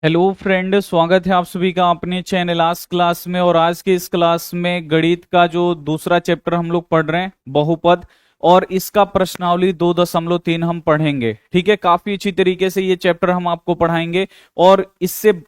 Hello friend, स्वागत है आप सभी का अपने चैनल आज क्लास में। और आज के इस क्लास में गणित का जो दूसरा चैप्टर हम लोग पढ़ रहे हैं बहुपद, और इसका प्रश्नावली 2.3 हम पढ़ेंगे। ठीक है, काफी अच्छी तरीके से ये चैप्टर हम आपको पढ़ाएंगे। और इससे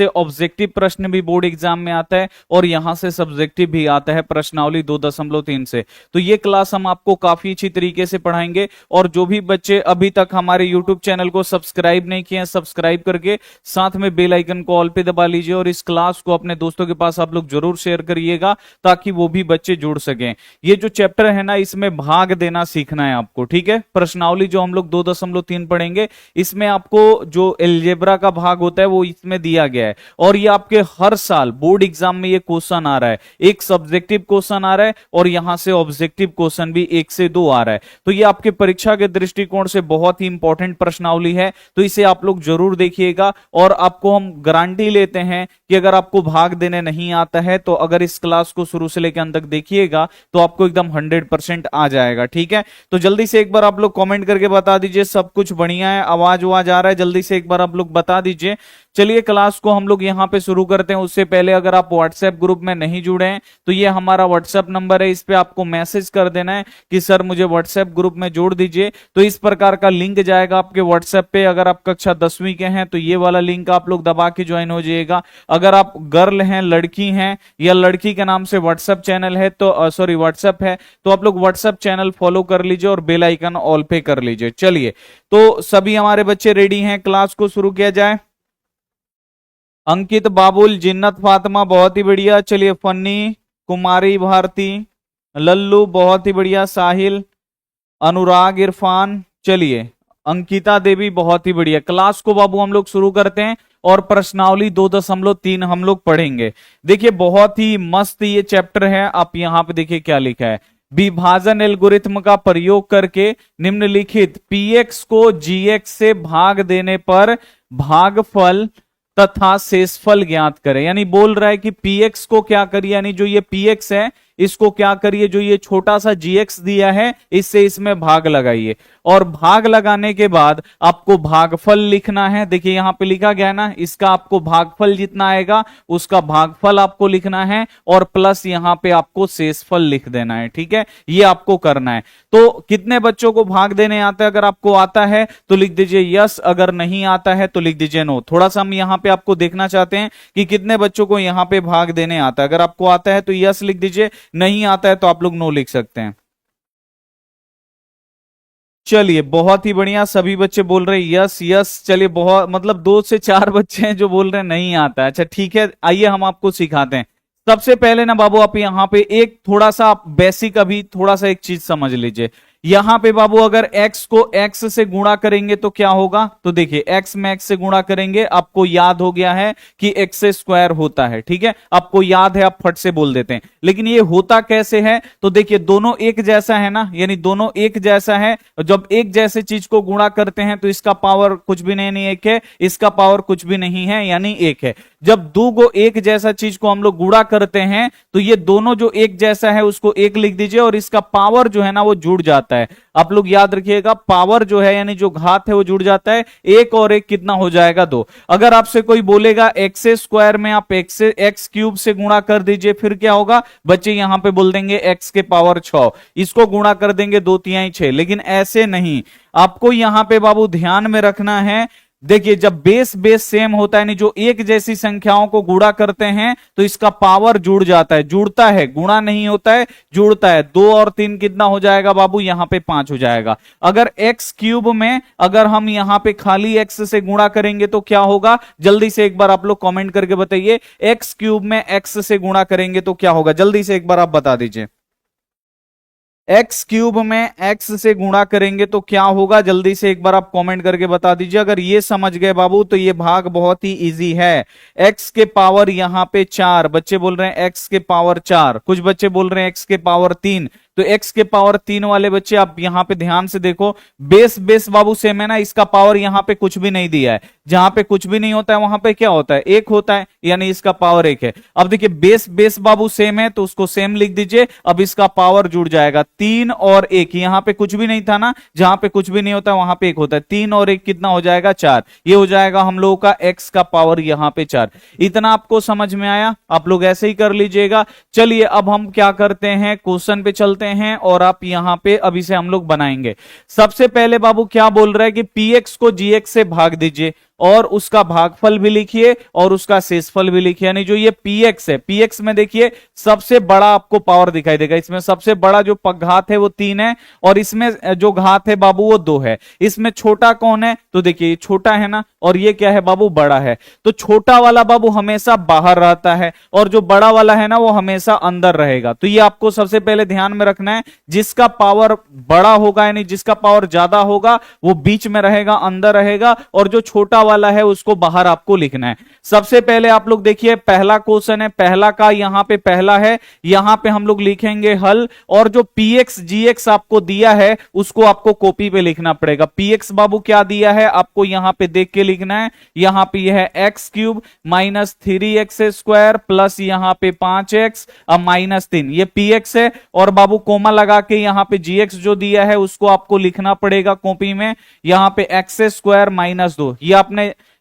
ऑब्जेक्टिव प्रश्न भी बोर्ड एग्जाम में आता है और यहां से सब्जेक्टिव भी आता है प्रश्नावली 2.3 से। तो ये क्लास हम आपको काफी अच्छी तरीके से पढ़ाएंगे। और जो भी बच्चे अभी तक हमारे यूट्यूब चैनल को सब्सक्राइब नहीं किए हैं, सब्सक्राइब करके साथ में बेल आइकन को ऑल पे दबा लीजिए। और इस क्लास को अपने दोस्तों के पास आप लोग जरूर शेयर करिएगा ताकि वो भी बच्चे जुड़ सकें। ये जो चैप्टर है ना, इसमें भाग देना सीखना है आपको। ठीक है, प्रश्नावली जो हम लोग 2.3 पढ़ेंगे, इसमें आपको जो एलजेब्रा का भाग होता है वो इसमें दिया गया है। और ये आपके हर साल बोर्ड एग्जाम में ये क्वेश्चन आ रहा है। एक सब्जेक्टिव क्वेश्चन आ रहा है और यहां से ऑब्जेक्टिव क्वेश्चन भी 1 से 2 आ रहा है। तो ये आपके परीक्षा के दृष्टिकोण से बहुत ही इंपॉर्टेंट प्रश्नावली है, तो इसे आप लोग जरूर देखिएगा। और आपको हम गारंटी लेते हैं कि अगर आपको भाग देने नहीं आता है तो अगर इस क्लास को शुरू से लेकर अंत तक देखिएगा तो आपको एकदम 100% आ जाएगा। ठीक है, तो जल्दी से एक बार आप लोग कमेंट करके बता दीजिए सब कुछ बढ़िया है, आवाज आवाज आ रहा है, जल्दी से एक बार आप लोग बता दीजिए। चलिए क्लास को हम लोग यहां पे शुरू करते हैं। उससे पहले अगर आप व्हाट्सएप ग्रुप में नहीं जुड़े हैं तो ये हमारा व्हाट्सएप नंबर है, इस पे आपको मैसेज कर देना है कि सर मुझे व्हाट्सएप ग्रुप में जोड़ दीजिए। तो इस प्रकार का लिंक जाएगा आपके व्हाट्सएप पे। अगर आप कक्षा 10वीं के हैं तो ये वाला लिंक आप लोग दबा के ज्वाइन हो जाइएगा। अगर आप गर्ल हैं, लड़की हैं या लड़की के नाम से व्हाट्सएप चैनल है तो सॉरी व्हाट्सएप है तो आप लोग व्हाट्सएप चैनल फॉलो कर लीजिए और बेल आइकन ऑल पे कर लीजिए। चलिए, तो सभी हमारे बच्चे रेडी हैं, क्लास को शुरू किया जाए। अंकित, बाबुल, जिन्नत, फातिमा बहुत ही बढ़िया। चलिए, फन्नी, कुमारी, भारती, लल्लू बहुत ही बढ़िया, साहिल, अनुराग, इरफान, चलिए अंकिता देवी बहुत ही बढ़िया। क्लास को बाबू हम लोग शुरू करते हैं और प्रश्नावली 2.3 हम लोग पढ़ेंगे। देखिए बहुत ही मस्त ये चैप्टर है। आप यहां पे देखिए क्या लिखा है, विभाजन एल्गोरिथ्म का प्रयोग करके निम्नलिखित px को gx से भाग देने पर भागफल तथा शेषफल ज्ञात करें। यानी बोल रहा है कि px को क्या करिए, यानी जो ये px है इसको क्या करिए, जो ये छोटा सा gx दिया है इससे इसमें भाग लगाइए। और भाग लगाने के बाद आपको भागफल लिखना है। देखिए यहां पे लिखा गया है ना, इसका आपको भागफल जितना आएगा उसका भागफल आपको लिखना है और प्लस यहां पे आपको शेषफल लिख देना है। ठीक है, ये आपको करना है। तो कितने बच्चों को भाग देने आता है? अगर आपको आता है तो लिख दीजिए यस, अगर नहीं आता है तो लिख दीजिए नो। थोड़ा सा हम यहां पे आपको देखना चाहते हैं कि कितने बच्चों को यहां पे भाग देने आता है। अगर आपको आता है तो यस लिख दीजिए, नहीं आता है तो आप लोग नो लिख सकते हैं। चलिए बहुत ही बढ़िया, सभी बच्चे बोल रहे हैं यस यस। चलिए बहुत, मतलब 2 से 4 बच्चे हैं जो बोल रहे हैं नहीं आता है। अच्छा ठीक है, आइए हम आपको सिखाते हैं। सबसे पहले ना बाबू आप यहाँ पे एक थोड़ा सा आप बेसिक अभी थोड़ा सा एक चीज समझ लीजिए। यहां पे बाबू अगर x को x से गुणा करेंगे तो क्या होगा? तो देखिए x में x से गुणा करेंगे, आपको याद हो गया है कि x स्क्वायर होता है। ठीक है, आपको याद है, आप फट से बोल देते हैं। लेकिन ये होता कैसे है? तो देखिए दोनों एक जैसा है ना, यानी दोनों एक जैसा है। जब एक जैसे चीज को गुणा करते हैं तो इसका पावर कुछ भी नहीं एक है, इसका पावर कुछ भी नहीं है, यानी एक है। जब दो गो एक जैसा चीज को हम लोग गुणा करते हैं तो ये दोनों जो एक जैसा है उसको एक लिख दीजिए और इसका पावर जो है ना वो जुड़ जाता है। आप लोग याद रखिएगा, पावर जो है यानी जो घात है वो जुड़ जाता है। एक और एक कितना हो जाएगा? 2। अगर आपसे कोई बोलेगा एक्स स्क्वायर में आप एक्स क्यूब से गुणा कर दीजिए, फिर क्या होगा? बच्चे यहां पे बोल देंगे एक्स के पावर 6, इसको गुणा कर देंगे 2 तिहाई 6। लेकिन ऐसे नहीं, आपको यहां पे बाबू ध्यान में रखना है। देखिए जब बेस बेस सेम होता है, यानी जो एक जैसी संख्याओं को गुणा करते हैं तो इसका पावर जुड़ जाता है। जुड़ता है, गुणा नहीं होता है, जुड़ता है। 2 और 3 कितना हो जाएगा बाबू? यहां पे 5 हो जाएगा। अगर एक्स क्यूब में अगर हम यहां पे खाली एक्स से गुणा करेंगे तो क्या होगा? जल्दी से एक बार आप लोग कमेंट करके बताइए, एक्स क्यूब में एक्स से गुणा करेंगे तो क्या होगा? जल्दी से एक बार आप बता दीजिए। एक्स क्यूब में एक्स से गुणा करेंगे तो क्या होगा? जल्दी से एक बार आप कमेंट करके बता दीजिए। अगर ये समझ गए बाबू तो ये भाग बहुत ही इजी है। एक्स के पावर यहां पे 4, बच्चे बोल रहे हैं एक्स के पावर 4, कुछ बच्चे बोल रहे हैं एक्स के पावर 3, तो x के पावर 3 वाले बच्चे आप यहां पे ध्यान से देखो, बेस बेस बाबू सेम है ना, इसका पावर यहां पे कुछ भी नहीं दिया है, जहां पे कुछ भी नहीं होता है वहां पे क्या होता है, एक होता है, यानी इसका पावर एक है। अब देखिए बेस बेस बाबू सेम है तो उसको सेम लिख दीजिए, अब इसका पावर जुड़ जाएगा 3 और 1, यहां पे कुछ भी नहीं था ना, जहां पे कुछ भी नहीं होता वहां पे एक होता है, 3 और 1 कितना हो जाएगा 4, ये हो जाएगा हम लोगों का x का पावर यहां पे 4। इतना आपको समझ में आया, आप लोग ऐसे ही कर लीजिएगा। चलिए अब हम क्या करते हैं, क्वेश्चन पे चलते हैं और आप यहां पे अब इसे हम लोग बनाएंगे। सबसे पहले बाबू क्या बोल रहा है कि px को gx से भाग दीजिए और उसका भागफल भी लिखिए और उसका शेषफल भी लिखिए, यानी जो ये px है, px में देखिए सबसे बड़ा आपको पावर दिखाई देगा, इसमें सबसे बड़ा जो घात है वो 3 है और इसमें जो घात है बाबू वो 2 है। इसमें छोटा कौन है, तो देखिए ये छोटा है ना, और ये क्या है बाबू, बड़ा है। तो छोटा वाला बाबू हमेशा बाहर रहता है और जो बड़ा वाला है ना वो हमेशा अंदर रहेगा। तो ये आपको सबसे पहले ध्यान में रखना है, जिसका पावर बड़ा होगा यानी जिसका पावर ज्यादा होगा वो बीच में रहेगा, अंदर रहेगा, और जो छोटा वाला है उसको बाहर आपको लिखना है। सबसे पहले आप लोग देखिए पहला क्वेश्चन है, पहला का यहां पे पहला है, यहां पे हम लोग लिखेंगे हल, और जो px gx आपको दिया है उसको आपको कॉपी पे लिखना पड़ेगा। px बाबू क्या दिया है आपको यहां पे देख के लिखना है, यहां पे यह है x cube minus 3x square plus यहां पे 5x अब माइनस 3, ये px है, और बाबू कोमा लगा के यहां पे gx जो दिया है उसको आपको लिखना पड़ेगा कॉपी में, यहां पे एक्स स्क्वायर माइनस 2, ये आपने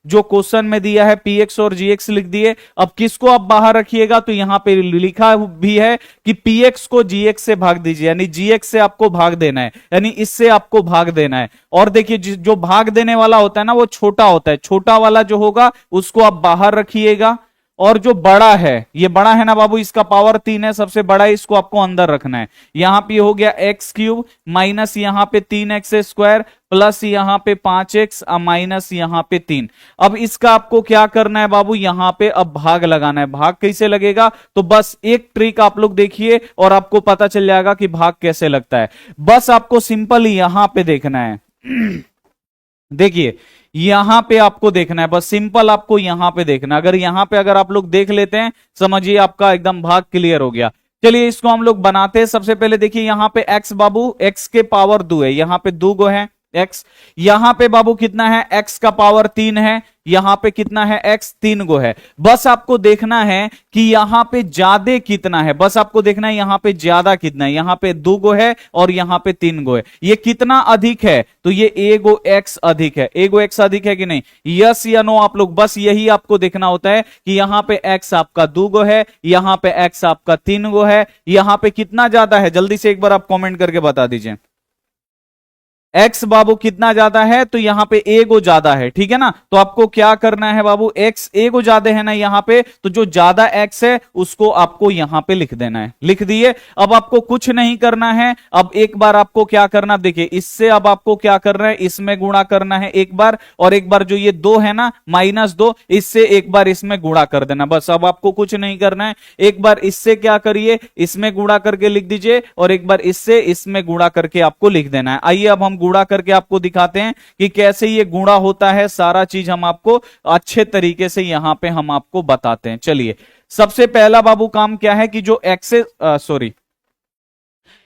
जो क्वेश्चन में दिया है px और gx लिख दिए। अब किसको आप बाहर रखिएगा, तो यहां पे लिखा भी है कि px को gx से भाग दीजिए, यानी gx से आपको भाग देना है, यानी इससे आपको भाग देना है। और देखिए जो भाग देने वाला होता है ना वो छोटा होता है, छोटा वाला जो होगा उसको आप बाहर रखिएगा, और जो बड़ा है, ये बड़ा है ना बाबू, इसका पावर 3 है, सबसे बड़ा है, इसको आपको अंदर रखना है। यहां पे हो गया एक्स क्यूब माइनस यहां पे 3x स्क्वायर प्लस यहां पे 5x माइनस यहां पे 3। अब इसका आपको क्या करना है बाबू, यहां पे अब भाग लगाना है। भाग कैसे लगेगा, तो बस एक ट्रिक आप लोग देखिए और आपको पता चल जाएगा कि भाग कैसे लगता है। बस आपको सिंपल यहां पे देखना है देखिए यहां पे आपको देखना है, बस सिंपल आपको यहां पे देखना है। अगर यहां पे अगर आप लोग देख लेते हैं समझिए आपका एकदम भाग क्लियर हो गया। चलिए इसको हम लोग बनाते हैं। सबसे पहले देखिए यहां पे x बाबू, x के पावर 2 है, यहां पे 2 गो है x, यहां पे बाबू कितना है, x का पावर 3 है, यहां पे कितना है x 3 गो है। बस आपको देखना है कि यहां पे ज्यादा कितना है, बस आपको देखना है यहां पे ज्यादा कितना है, यहां पे 2 गो है और यहां पे 3 गो है, ये कितना अधिक है, तो ये a गो x अधिक है। a गो x अधिक है कि नहीं, यस या नो, आप लोग बस यही आपको देखना होता है कि यहां पे x आपका 2 गो है, यहां पे x आपका 3 गो है, यहां पे कितना ज्यादा है, जल्दी से एक बार आप कमेंट करके बता दीजिए। एक्स बाबू कितना ज्यादा है, तो यहां पे ए गो ज्यादा है, ठीक है ना। तो आपको क्या करना है बाबू, एक्स ए गो ज्यादा है ना यहां पे, तो जो ज्यादा एक्स है उसको आपको यहां पे लिख देना है, लिख दिए। अब आपको कुछ नहीं करना है, अब एक बार आपको क्या करना, देखिए इससे अब आपको क्या करना है, इसमें गुणा करना है एक बार, और एक बार जो ये 2 है ना -2, इससे एक बार इसमें गुणा कर देना, बस। अब आपको कुछ नहीं करना है, एक बार इससे क्या करिए, इसमें गुणा करके लिख दीजिए, और एक बार इससे इसमें गुणा करके आपको लिख देना है। आइए अब हम गुणा करके आपको दिखाते हैं कि कैसे ये गुणा होता है, सारा चीज हम आपको अच्छे तरीके से यहां पे हम आपको बताते हैं। चलिए सबसे पहला बाबू काम क्या है कि जो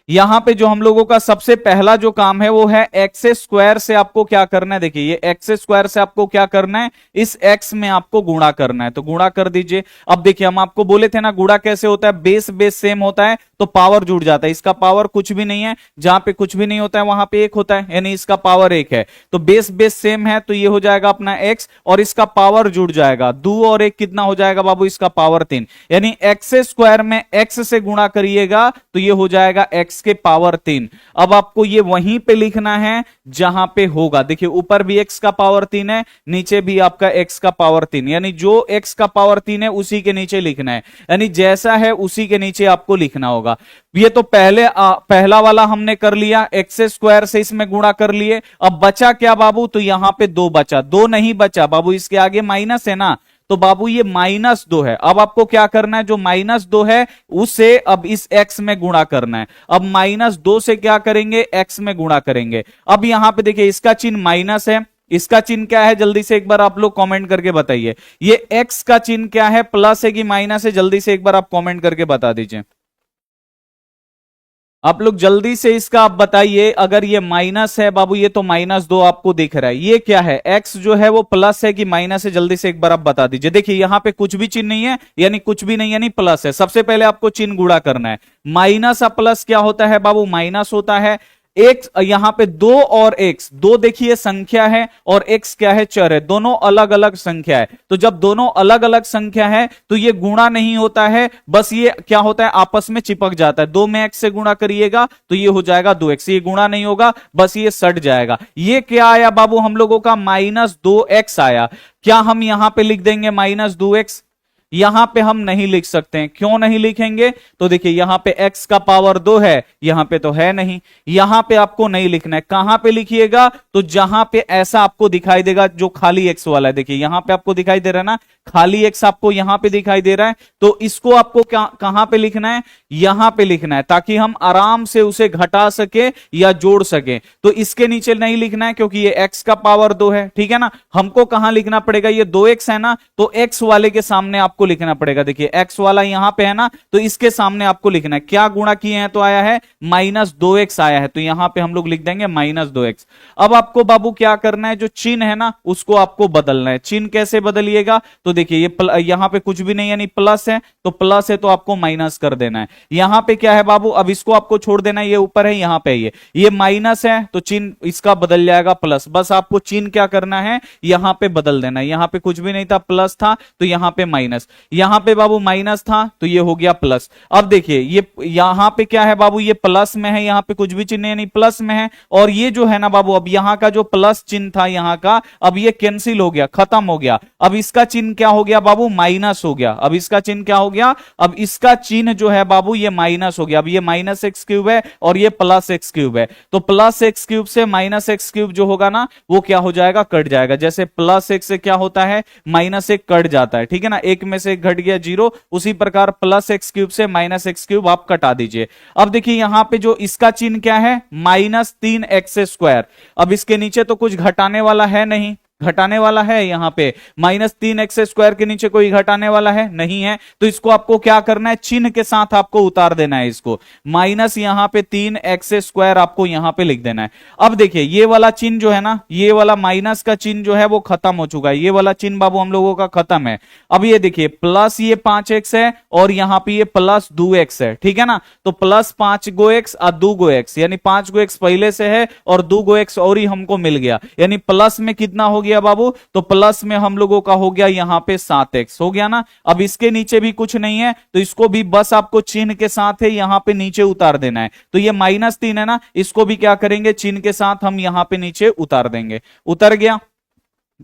यहां पे जो हम लोगों का सबसे पहला जो काम है वो है एक्स स्क्वायर से आपको क्या करना है, देखिए ये एक्स स्क्वायर से आपको क्या करना है, इस एक्स में आपको गुणा करना है, तो गुणा कर दीजिए। अब देखिए हम आपको बोले थे ना गुणा कैसे होता है, बेस बेस सेम होता है तो पावर जुड़ जाता है, इसका पावर कुछ भी नहीं है, जहां पे कुछ भी नहीं होता है वहां पे 1 होता है, यानी इसका पावर 1 है, तो बेस बेस सेम है तो ये हो जाएगा अपना x, और इसका पावर जुड़ जाएगा 2 और 1 कितना हो जाएगा बाबू, इसका पावर 3, यानी एक्स स्क्वायर में x से गुणा करिएगा तो ये हो जाएगा x के पावर 3। अब आपको ये वहीं पे लिखना है जहां पे होगा, देखिए ऊपर भी x का पावर 3 है, नीचे भी आपका x का पावर 3, यानी जो x का पावर 3 है उसी के नीचे लिखना है, यानी जैसा है उसी के नीचे आपको लिखना होगा। ये तो पहला वाला हमने कर लिया, एक्स स्क्वायर से इसमें गुणा कर लिए। अब बचा क्या बाबू, तो यहां पे 2 बचा, 2 नहीं बचा बाबू, इसके आगे माइनस है ना, तो बाबू ये -2 है। अब आपको क्या करना है, जो -2 है उसे अब इस x में गुणा करना है। अब -2 से क्या करेंगे, x में गुणा करेंगे। अब यहां पे देखिए इसका चिन्ह माइनस है, इसका चिन्ह क्या है, जल्दी से एक बार आप लोग कमेंट करके बताइए। ये x का चिन्ह क्या है, प्लस है कि माइनस है, जल्दी से एक बार आप कमेंट करके बता दीजिए। आप लोग जल्दी से इसका आप बताइए। अगर ये माइनस है बाबू, ये तो -2 आपको दिख रहा है, ये क्या है, x जो है वो प्लस है कि माइनस है, जल्दी से एक बार आप बता दीजिए। देखिए यहां पे कुछ भी चिन्ह नहीं है, यानी कुछ भी नहीं यानी प्लस है। सबसे पहले आपको चिन्ह गुणा करना है। माइनस और प्लस क्या होता है बाबू, माइनस होता है। एक्स यहां पे 2 और एक्स, दो देखिए संख्या है और एक्स क्या है, चर है, दोनों अलग अलग संख्या है। तो जब दोनों अलग अलग संख्या है तो ये गुणा नहीं होता है, बस ये क्या होता है, आपस में चिपक जाता है। 2 में एक्स से गुणा करिएगा तो ये हो जाएगा 2x, ये गुणा नहीं होगा, बस ये सट जाएगा। ये क्या आया बाबू हम लोगों का, -2x आया। क्या हम यहां पे लिख देंगे -2x? यहां पे हम नहीं लिख सकते हैं। क्यों नहीं लिखेंगे, तो देखिए यहां पे x का पावर 2 है, यहां पे तो है नहीं, यहां पे आपको नहीं लिखना है। कहां पे लिखिएगा, तो जहां पे ऐसा आपको दिखाई देगा जो खाली x वाला है। देखिए यहां पे आपको दिखाई दे रहा है ना, खाली x आपको यहां पे दिखाई दे रहा है, तो इसको आपको कहां पे लिखना है, यहां पे लिखना है, ताकि हम आराम से उसे घटा सके या जोड़ सके। तो इसके नीचे नहीं लिखना है क्योंकि ये x का पावर 2 है, ठीक है ना। हमको कहां लिखना पड़ेगा, ये 2x है ना, तो x वाले के सामने आपको लिखना पड़ेगा। देखिए x वाला यहां पे है ना, तो इसके सामने आपको लिखना है। क्या गुणा किए हैं तो आया है -2x आया है, तो यहां पे हम लोग लिख देंगे -2x। अब आपको बाबू क्या करना है, जो चिन्ह है ना उसको आपको बदलना है। चिन्ह कैसे बदलिएगा, तो देखिए ये यहां पे कुछ भी नहीं यानी प्लस है, तो प्लस है तो आपको माइनस कर देना है। यहां पे क्या है बाबू, अब इसको आपको छोड़ देना है, ये ऊपर है, यहां पे ये माइनस है तो चिन्ह इसका बदल जाएगा प्लस। बस आपको चिन्ह क्या करना है, यहां पे बदल देना है। यहां पे कुछ भी नहीं था, प्लस था, तो यहां पे माइनस, यहां पे बाबू माइनस था तो ये हो गया प्लस। अब देखिए ये यहां पे क्या है बाबू, ये प्लस में है, यहां पे कुछ भी चिन्ह नहीं, प्लस में है। और ये जो है ना बाबू, अब यहां का जो प्लस चिन्ह था यहां का, अब ये कैंसिल हो गया, खत्म हो गया। अब इसका चिन्ह क्या हो गया बाबू, माइनस हो गया। अब इसका चिन्ह क्या हो गया, अब इसका चिन्ह जो है बाबू ये माइनस हो गया। अब ये -x³ है और ये +x³ है, तो +x³ से -x³ जो होगा ना वो क्या हो जाएगा, कट जाएगा। जैसे +1 से क्या होता है, -1 कट जाता है, ठीक है ना, एक में से घट गया 0, उसी प्रकार +x³ से -x³ आप कटा दीजिए। अब देखिए यहां पे जो इसका चिन्ह क्या है, -3x²। अब इसके नीचे तो कुछ घटाने वाला है नहीं, घटाने वाला है यहां पे, -3x² के नीचे कोई घटाने वाला है नहीं है, तो इसको आपको क्या करना है, चिन्ह के साथ आपको उतार देना है इसको। माइनस यहां पे 3x² आपको यहां पे लिख देना है। अब देखिए ये वाला चिन्ह जो है ना, ये वाला माइनस का चिन्ह जो है वो खत्म हो चुका है, ये वाला चिन्ह बाबू हम लोगों का खत्म है। अब ये देखिए प्लस ये 5x है और यहां पे ये +2x है, ठीक है ना, तो +5x और 2x, यानी 5x पहले से है और 2x और ही हमको मिल गया, यानी प्लस में कितना हो गया बाबू, तो प्लस में हम लोगों का हो गया यहां पे 7x हो गया ना। अब इसके नीचे भी कुछ नहीं है, तो इसको भी बस आपको चिन्ह के साथ है यहां पे नीचे उतार देना है। तो ये -3 है ना, इसको भी क्या करेंगे, चिन्ह के साथ हम यहां पे नीचे उतार देंगे, उतर गया।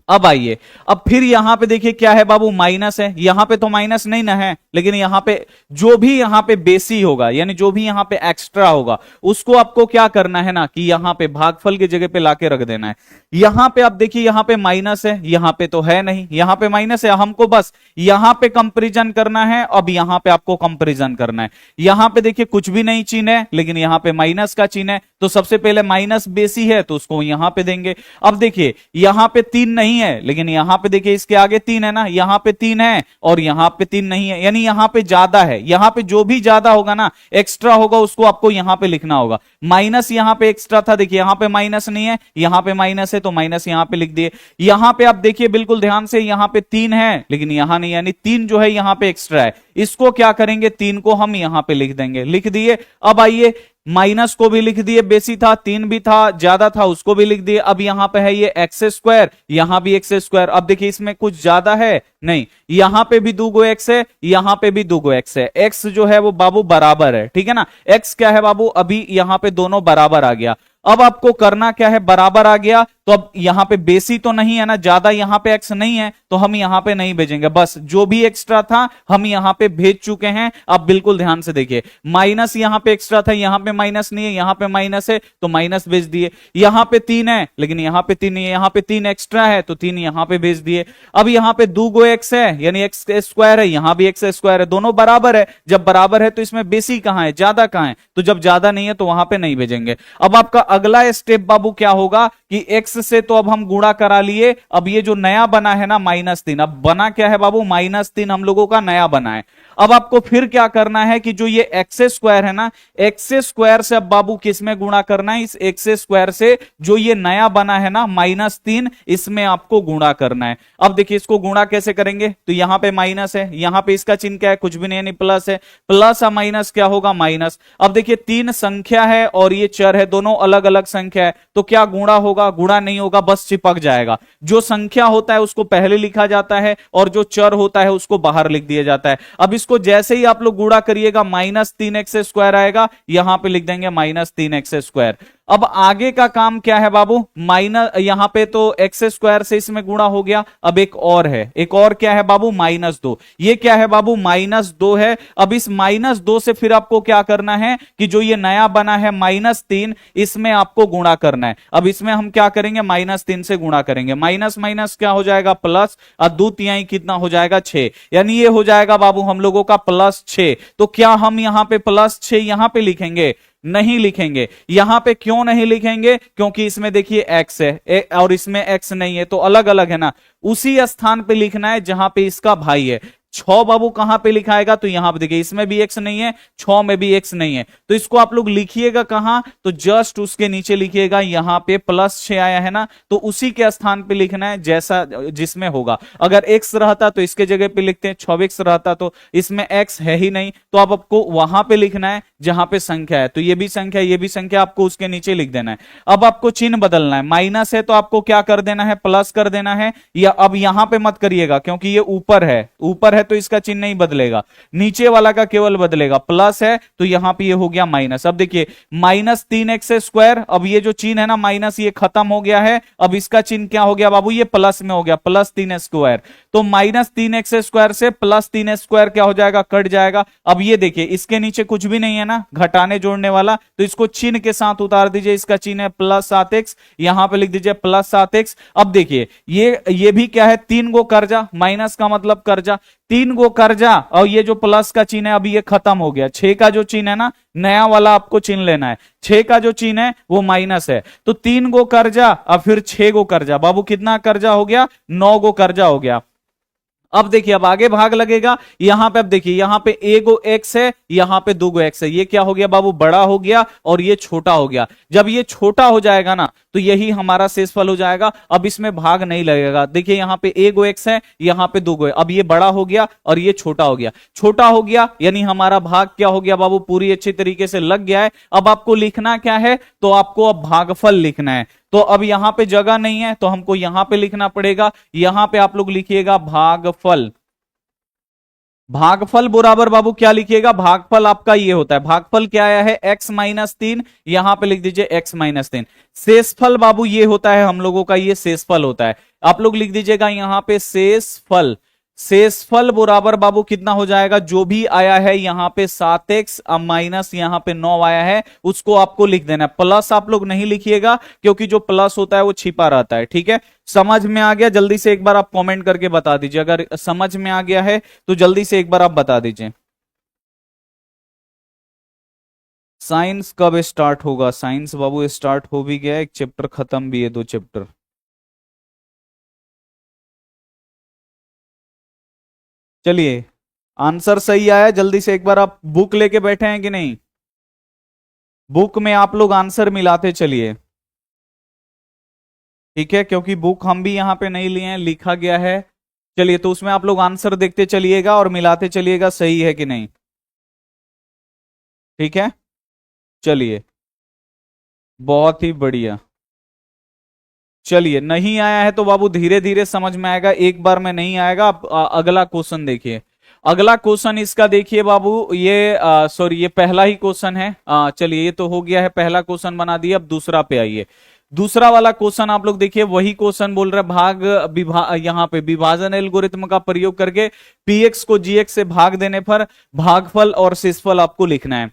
अब आइए, अब फिर यहां पे देखिए क्या है बाबू, माइनस है। यहां पे तो माइनस नहीं ना है, लेकिन यहां पे जो भी यहां पे बेसी होगा, यानी जो भी यहां पे एक्स्ट्रा होगा, उसको आपको क्या करना है ना, कि यहां पे भागफल की जगह पे लाके रख देना है। यहां पे आप देखिए यहां पे माइनस है, यहां पे तो है नहीं, यहां पे माइनस है, हमको बस यहां पे कंपेरिजन करना है। अब यहां पे आपको कंपेरिजन करना है। यहां पे देखिए कुछ भी नहीं चिन्ह है, लेकिन यहां पे माइनस का चिन्ह है, तो सबसे पहले माइनस बेसी है तो उसको यहां पे देंगे। अब देखिए यहां पे 3 नहीं है, लेकिन यहां पे देखिए इसके आगे 3 है ना, यहां पे 3 है और यहां पे 3 नहीं है, यानी यहां पे ज्यादा है। यहां पे जो भी ज्यादा होगा ना, एक्स्ट्रा होगा, उसको आपको यहां पे लिखना होगा। माइनस यहां पे एक्स्ट्रा था, देखिए यहां पे माइनस नहीं है, यहां पे माइनस है, तो माइनस यहां पे लिख दिए। यहां पे आप देखिए बिल्कुल ध्यान से, यहां पे 3 है लेकिन यहां नहीं, यानी 3 जो है यहां पे एक्स्ट्रा है, इसको क्या करेंगे, 3 को हम यहां पे लिख देंगे, लिख दिए। अब आइए माइनस को भी लिख दिए, बेसी था, 3 भी था, ज्यादा था, उसको भी लिख दिए। अब यहां पे है ये x², यहां भी x²। अब देखिए इसमें कुछ ज्यादा है नहीं, यहां पे भी 2 x है, यहां पे भी 2 x है। x जो है वो बाबू बराबर है, ठीक है ना, x क्या है बाबू, अभी यहां पे दोनों बराबर आ गया। अब आपको करना क्या है, बराबर आ गया तो अब यहां पे बेसी तो नहीं है ना, ज्यादा यहां पे x नहीं है, तो हम यहां पे नहीं भेजेंगे, बस जो भी एक्स्ट्रा था हम यहां पे भेज चुके हैं। अब बिल्कुल ध्यान से देखिए, माइनस यहां पे एक्स्ट्रा था, यहां पे माइनस नहीं है, यहां पे माइनस है तो माइनस भेज दिए। यहां पे 3 है लेकिन यहां पे 3 नहीं है, यहां पे 3 एक्स्ट्रा है तो 3 यहां पे भेज दिए। अब यहां पे 2 x है, यानी x² है, यहां भी x² है, दोनों बराबर है। जब बराबर है तो इसमें बेसी कहां है, ज्यादा कहां है, तो जब ज्यादा नहीं है तो वहां पे नहीं भेजेंगे। अब आपका अगला स्टेप बाबू क्या होगा, कि कि x से तो अब हम गुणा करा लिए, अब ये जो नया बना है ना -3, अब बना क्या है बाबू, -3 हम लोगों का नया बना है। अब आपको फिर क्या करना है कि जो ये एक्स स्क्वायर है ना, एक्स स्क्वायर से अब बाबू किस में गुणा करना है, इस एक्स स्क्वायर से जो ये नया बना है ना -3, इसमें आपको गुणा करना है। अब देखिए इसको गुणा कैसे करेंगे, तो यहां पे माइनस है, यहां पे इसका चिन्ह क्या है, कुछ भी नहीं, नहीं प्लस है, प्लस और माइनस क्या होगा, माइनस। अब देखिए तीन संख्या है और ये चर है, दोनों अलग अलग संख्या है, तो क्या गुणा होगा, गुणा नहीं होगा, बस चिपक जाएगा। जो संख्या होता है उसको पहले लिखा जाता है और जो चर होता है उसको बाहर लिख दिया जाता है। अब इसको जैसे ही आप लोग गुणा करिएगा -3x² आएगा, यहां पे लिख देंगे -3x²। अब आगे का काम क्या है बाबू, माइनस, यहां पे तो x² से इसमें गुणा हो गया, अब एक और है, एक और क्या है बाबू, -2। ये क्या है बाबू, -2 है। अब इस -2 से फिर आपको क्या करना है कि जो ये नया बना है -3, इसमें आपको गुणा करना है। अब इसमें हम क्या करेंगे, -3 से गुणा करेंगे, माइनस माइनस क्या हो जाएगा, प्लस, और 2 कितना हो जाएगा, 6, यानी ये हो जाएगा बाबू हम लोगों का +6। तो क्या हम यहां पे +6 यहां पे लिखेंगे, नहीं लिखेंगे। यहां पे क्यों नहीं लिखेंगे, क्योंकि इसमें देखिए x है और इसमें x नहीं है, तो अलग अलग है ना, उसी स्थान पे लिखना है जहां पे इसका भाई है। 6 बाबू कहां पे लिखाएगा, तो यहां पे देखिए इसमें भी x नहीं है, 6 में भी x नहीं है, तो इसको आप लोग लिखिएगा कहां, तो जस्ट उसके नीचे लिखिएगा, यहां पे +6 आया है ना, तो उसी के स्थान पे लिखना है जैसा जिसमें होगा। अगर x रहता तो इसके जगह पे लिखते हैं, 6x रहता तो इसमें x है ही नहीं, तो अब आपको वहां पे लिखना है जहां पे संख्या है, तो ये भी संख्या, ये भी संख्या, आपको उसके नीचे लिख देना है। अब आपको चिन्ह बदलना है, माइनस है तो आपको क्या कर देना है, प्लस कर देना है, या अब यहां पे मत करिएगा क्योंकि ये ऊपर है, ऊपर है तो इसका चिन्ह नहीं बदलेगा, नीचे वाला का केवल बदलेगा, प्लस है तो यहां पे ये हो गया माइनस। अब देखिए -3x², अब ये जो चिन्ह है ना माइनस, ये खत्म हो गया है, अब इसका चिन्ह क्या हो गया बाबू, ये प्लस में हो गया, +3x²। तो -3x² से +3x² क्या हो जाएगा, कट जाएगा। अब ये देखिए इसके नीचे कुछ भी नहीं है ना, घटाने जोड़ने वाला, तो इसको चिन्ह के साथ उतार दीजिए, इसका चिन्ह है +7x, यहां पे लिख दीजिए +7x। अब देखिए ये भी क्या है, 3 गो कर्जा, माइनस का मतलब कर्जा, 3 गो कर्जा, और ये जो प्लस का चिन्ह है अभी ये खत्म हो गया। 6 का जो चिन्ह है ना, नया वाला आपको चिन्ह लेना है, 6 का जो चिन्ह है वो माइनस है, तो 3 गो कर्जा और फिर 6 गो कर्जा, बाबू कितना कर्जा हो गया, 9 गो कर्जा हो गया। अब देखिए अब आगे भाग लगेगा, यहां पे अब देखिए यहां पे ए गो x है, यहां पे 2 गो x है, ये क्या हो गया बाबू, बड़ा हो गया और ये छोटा हो गया। जब ये छोटा हो जाएगा ना तो यही हमारा शेषफल हो जाएगा, अब इसमें भाग नहीं लगेगा। देखिए यहां पे ए गो x है, यहां पे 2 गो है, अब ये बड़ा हो गया और ये छोटा हो गया, छोटा हो गया यानी हमारा भाग क्या हो गया बाबू, पूरी अच्छी तरीके से लग गया है। अब आपको लिखना क्या है, तो आपको अब भागफल लिखना है। तो अब यहां पे जगह नहीं है तो हमको यहां पे लिखना पड़ेगा, यहां पे आप लोग लिखिएगा भागफल। भागफल बराबर बाबू क्या लिखिएगा, भागफल आपका ये होता है, भागफल क्या आया है, x-3, यहां पे लिख दीजिए x-3। शेषफल बाबू ये होता है हम लोगों का, ये शेषफल होता है, आप लोग लिख दीजिएगा यहां पे शेषफल। शेषफल बराबर बाबू कितना हो जाएगा, जो भी आया है यहां पे 7x माइनस यहां पे 9 आया है, उसको आपको लिख देना है। प्लस आप लोग नहीं लिखिएगा क्योंकि जो प्लस होता है वो छिपा रहता है, ठीक है। समझ में आ गया, जल्दी से एक बार आप कमेंट करके बता दीजिए, अगर समझ में आ गया है तो जल्दी से एक बार आप बता दीजिए। साइंस कब स्टार्ट होगा, साइंस बाबू स्टार्ट हो भी गया, एक चैप्टर खत्म भी है, 2 चैप्टर। चलिए आंसर सही आया, जल्दी से एक बार आप बुक लेके बैठे हैं कि नहीं, बुक में आप लोग आंसर मिलाते चलिए, ठीक है, क्योंकि बुक हम भी यहां पे नहीं लिए हैं, लिखा गया है। चलिए तो उसमें आप लोग आंसर देखते चलिएगा और मिलाते चलिएगा सही है कि नहीं, ठीक है। चलिए बहुत ही बढ़िया। चलिए नहीं आया है तो बाबू धीरे धीरे समझ में आएगा, एक बार में नहीं आएगा। आप अगला क्वेश्चन देखिए, अगला क्वेश्चन इसका देखिए बाबू, ये सॉरी ये पहला ही क्वेश्चन है। चलिए ये तो हो गया है, पहला क्वेश्चन बना दिया, अब दूसरा पे आइए। दूसरा वाला क्वेश्चन आप लोग देखिए, वही क्वेश्चन बोल रहा है यहाँ पे विभाजन एल्गोरिथम का प्रयोग करके px को gx से भाग देने पर भागफल और शेषफल आपको लिखना है।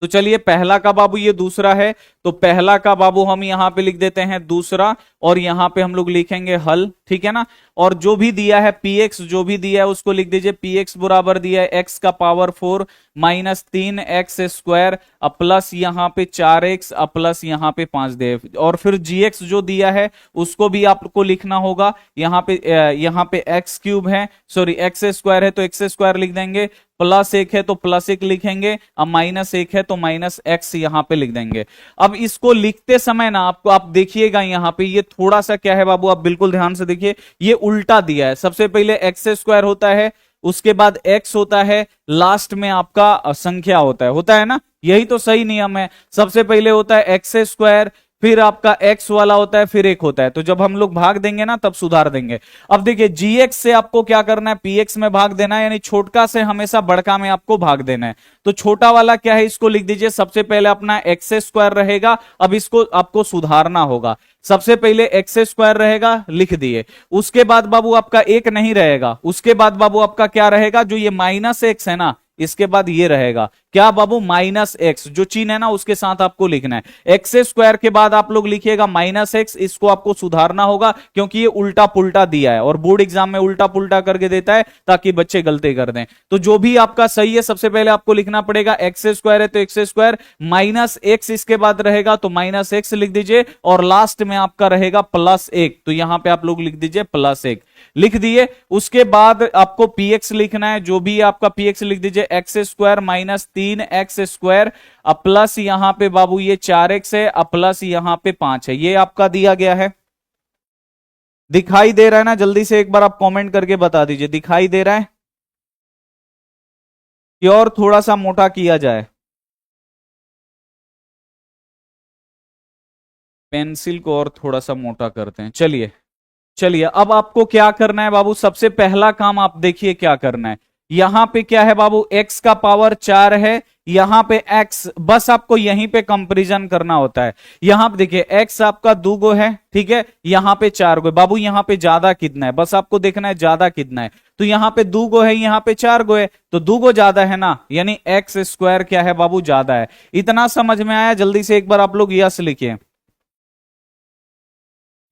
तो चलिए पहला का बाबू ये दूसरा है, तो पहला का बाबू हम यहां पे लिख देते हैं दूसरा, और यहां पे हम लोग लिखेंगे हल, ठीक है ना। और जो भी दिया है px जो भी दिया है उसको लिख दीजिए, px बराबर दिया है x का पावर 4 माइनस 3x² प्लस यहाँ पे 4x प्लस यहाँ पे 5 दे, और फिर gx जो दिया है उसको भी आपको लिखना होगा। यहाँ पे x क्यूब है, सॉरी x² है तो x² लिख देंगे, प्लस 1 है तो प्लस 1 लिखेंगे, अब माइनस 1 है तो माइनस x यहां पे लिख देंगे। अब इसको लिखते समय ना आपको, आप देखिएगा यहां पे ये थोड़ा सा क्या है बाबू, आप बिल्कुल ध्यान से देखिए, ये उल्टा दिया है। सबसे पहले x² होता है, उसके बाद x होता है, लास्ट में आपका संख्या होता है ना, यही तो सही नियम है। सबसे पहले होता है x², फिर आपका x वाला होता है, फिर 1 होता है। तो जब हम लोग भाग देंगे ना तब सुधार देंगे। अब देखिए gx से आपको क्या करना है, px में भाग देना है, यानी छोटका से हमेशा बड़का में आपको भाग देना है। तो छोटा वाला क्या है, इसको लिख दीजिए, सबसे पहले अपना x² रहेगा। अब इसको आपको सुधारना होगा, सबसे पहले x² रहेगा, लिख दिए। उसके बाद बाबू आपका 1 नहीं रहेगा, उसके बाद बाबू आपका क्या रहेगा, जो ये माइनस x है ना, इसके बाद ये रहेगा क्या बाबू, माइनस x, जो चिन्ह है ना उसके साथ आपको लिखना है। x² के बाद आप लोग लिखिएगा माइनस x, इसको आपको सुधारना होगा क्योंकि ये उल्टा पुल्टा दिया है और बोर्ड एग्जाम में उल्टा पुल्टा करके देता है ताकि बच्चे गलती कर दें। तो जो भी आपका सही है सबसे पहले आपको लिखना पड़ेगा, x² है तो x², माइनस x इसके बाद रहेगा तो माइनस x लिख दीजिए, और लास्ट में आपका रहेगा प्लस 1, तो यहां पे आप लोग लिख दीजिए प्लस 1, लिख दिए। उसके बाद आपको px लिखना है, जो भी आपका px लिख दीजिए, x² माइनस 3x² प्लस यहां पे बाबू ये 4x है, प्लस यहां पे 5 है, ये आपका दिया गया है। दिखाई दे रहा है ना, जल्दी से एक बार आप कमेंट करके बता दीजिए, दिखाई दे रहा है कि और थोड़ा सा मोटा किया जाए, पेंसिल को और थोड़ा सा मोटा करते हैं। चलिए चलिए, अब आपको क्या करना है बाबू, सबसे पहला काम आप देखिए क्या करना है। यहां पे क्या है बाबू, x का पावर 4 है, यहां पे x, बस आपको यहीं पे कंपैरिजन करना होता है। यहां पे देखिए x आपका 2 गो है, ठीक है, यहां पे 4 गो। बाबू यहां पे ज्यादा कितना है, बस आपको देखना है ज्यादा कितना है। तो यहां पे 2 गो है, यहां पे 4 गो है, तो 2 गो ज्यादा है ना, यानी x² क्या है बाबू, ज्यादा है। इतना समझ में आया? जल्दी से एक बार आप लोग यस लिखिए।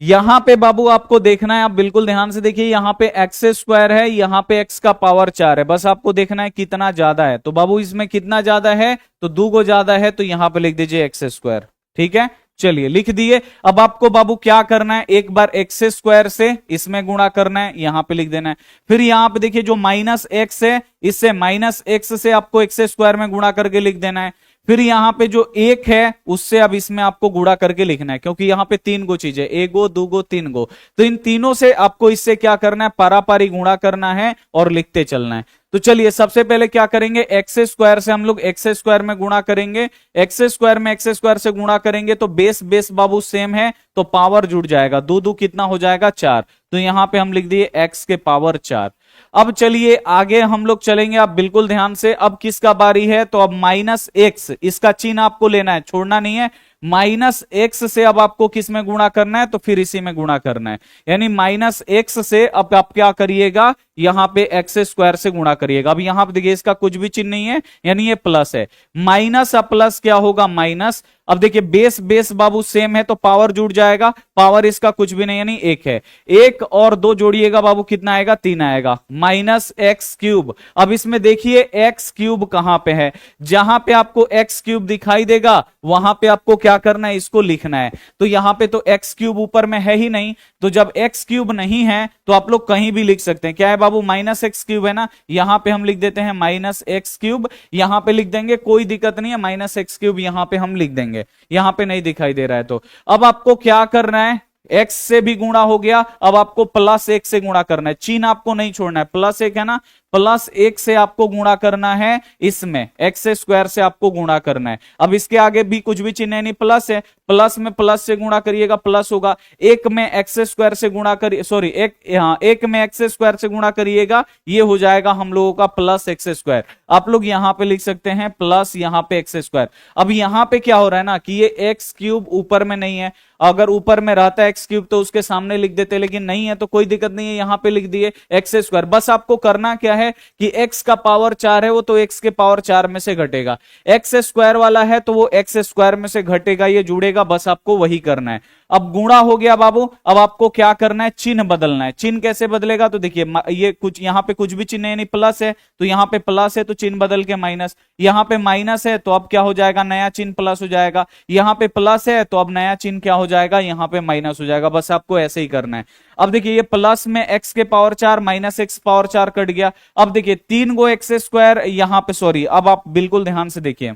यहां पे बाबू आपको देखना है, आप बिल्कुल ध्यान से देखिए, यहां पे x² है, यहां पे x का पावर 4 है, बस आपको देखना है कितना ज्यादा है। तो बाबू इसमें कितना ज्यादा है, तो 2 गो ज्यादा है, तो यहां पे लिख दीजिए x², ठीक है। चलिए लिख दिए। अब आपको बाबू क्या करना है, एक बार x² से इसमें गुणा करना है, यहां पे लिख देना है। फिर यहां पे देखिए जो माइनस x है, इससे माइनस x से आपको x² में गुणा करके लिख देना है। फिर यहां पे जो 1 है उससे अब इसमें आपको गुणा करके लिखना है, क्योंकि यहां पे 3 गो चीजें, 1 गो 2 गो 3 गो, तो इन तीनों से आपको इससे क्या करना है, पारापारी गुणा करना है और लिखते चलना है। तो चलिए सबसे पहले क्या करेंगे, x² से हम लोग x² में गुणा करेंगे, x² में x² से गुणा करेंगे तो बेस बेस बाबू सेम है, तो पावर जुड़ जाएगा, 2 2 कितना हो जाएगा, 4, तो यहां पे हम लिख दिए x के पावर 4। अब चलिए आगे हम लोग चलेंगे, आप बिल्कुल ध्यान से। अब किसका बारी है, तो अब माइनस x, इसका चिन्ह आपको लेना है, छोड़ना नहीं है। माइनस x से अब आपको किस में गुणा करना है, तो फिर इसी में गुणा करना है, यानी माइनस x से अब आप क्या करिएगा, यहां पे x² से गुणा करिएगा। अब यहां पे देखिए इसका कुछ भी चिन्ह नहीं है, यानी ये प्लस है, माइनस अब प्लस क्या होगा, माइनस। अब देखिए बेस बेस बाबू सेम है तो पावर जुड़ जाएगा, पावर इसका कुछ भी नहीं यानी 1 है, 1 और 2 जोड़िएगा बाबू कितना आएगा, 3 आएगा, माइनस x³। अब इसमें देखिए x³ कहां पे है, जहां पे आपको x³ दिखाई देगा वहां पे आपको क्या करना है, इसको लिखना है। तो यहां पे तो x³ ऊपर में है ही नहीं, तो जब x³ नहीं है तो आप लोग कहीं भी लिख सकते हैं, क्या है बाबू, माइनस x³ है ना, यहां पे हम लिख देते हैं माइनस x³, यहां पे लिख देंगे, कोई दिक्कत नहीं है, माइनस x³ यहां पे हम लिख देंगे, यहां पे नहीं दिखाई दे रहा है। तो अब आपको क्या करना है, x से भी गुणा हो गया, अब आपको प्लस 1 से गुणा करना है, चिन्ह आपको नहीं छोड़ना है, प्लस 1 है ना, प्लस 1 से आपको गुणा करना है, इसमें x² से आपको गुणा करना है। अब इसके आगे भी कुछ भी चिन्ह नहीं, प्लस है, प्लस में प्लस से गुणा करिएगा, प्लस होगा, 1 में x² से गुणा करिए, सॉरी एक में x² से गुणा करिएगा, ये हो जाएगा हम लोगों का प्लस x²। आप लोग यहां पे लिख सकते हैं प्लस यहां पे x²। अब यहां पे क्या हो रहा है ना, कि ये x³ ऊपर में नहीं है, अगर ऊपर में रहता है x³ तो उसके सामने लिख देते, लेकिन नहीं है तो कोई दिक्कत नहीं है, यहां पे लिख दिए x²। बस आपको करना क्या है, है कि x का पावर 4 है वो तो x के पावर 4 में से घटेगा, x स्क्वायर वाला है तो वो x स्क्वायर में से घटेगा, ये जुड़ेगा, बस आपको वही करना है। अब गुणा हो गया बाबू, अब आपको क्या करना है, चिन्ह बदलना है। चिन्ह कैसे बदलेगा, तो देखिए ये कुछ यहां पे कुछ भी चिन्ह यानी प्लस है तो यहां पे प्लस है तो चिन्ह बदल के माइनस, यहां पे माइनस है तो अब क्या हो जाएगा, नया चिन्ह प्लस हो जाएगा, यहां पे प्लस है तो अब नया चिन्ह क्या हो जाएगा, यहां पे माइनस हो जाएगा, बस आपको ऐसे ही करना है। अब देखिए ये प्लस में x के power 4 minus x power 4 cut गया। अब देखिए 3 गो एक्स स्क्वायर यहां पे, सॉरी अब आप बिल्कुल ध्यान से देखिए,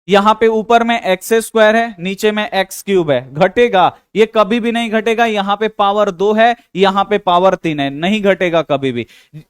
यहां पे ऊपर में एक्स स्क्वायर है, नीचे में एक्स क्यूब है, घटेगा, ये कभी भी नहीं घटेगा, यहां पे पावर 2 है, यहां पे पावर 3 है, नहीं घटेगा कभी भी,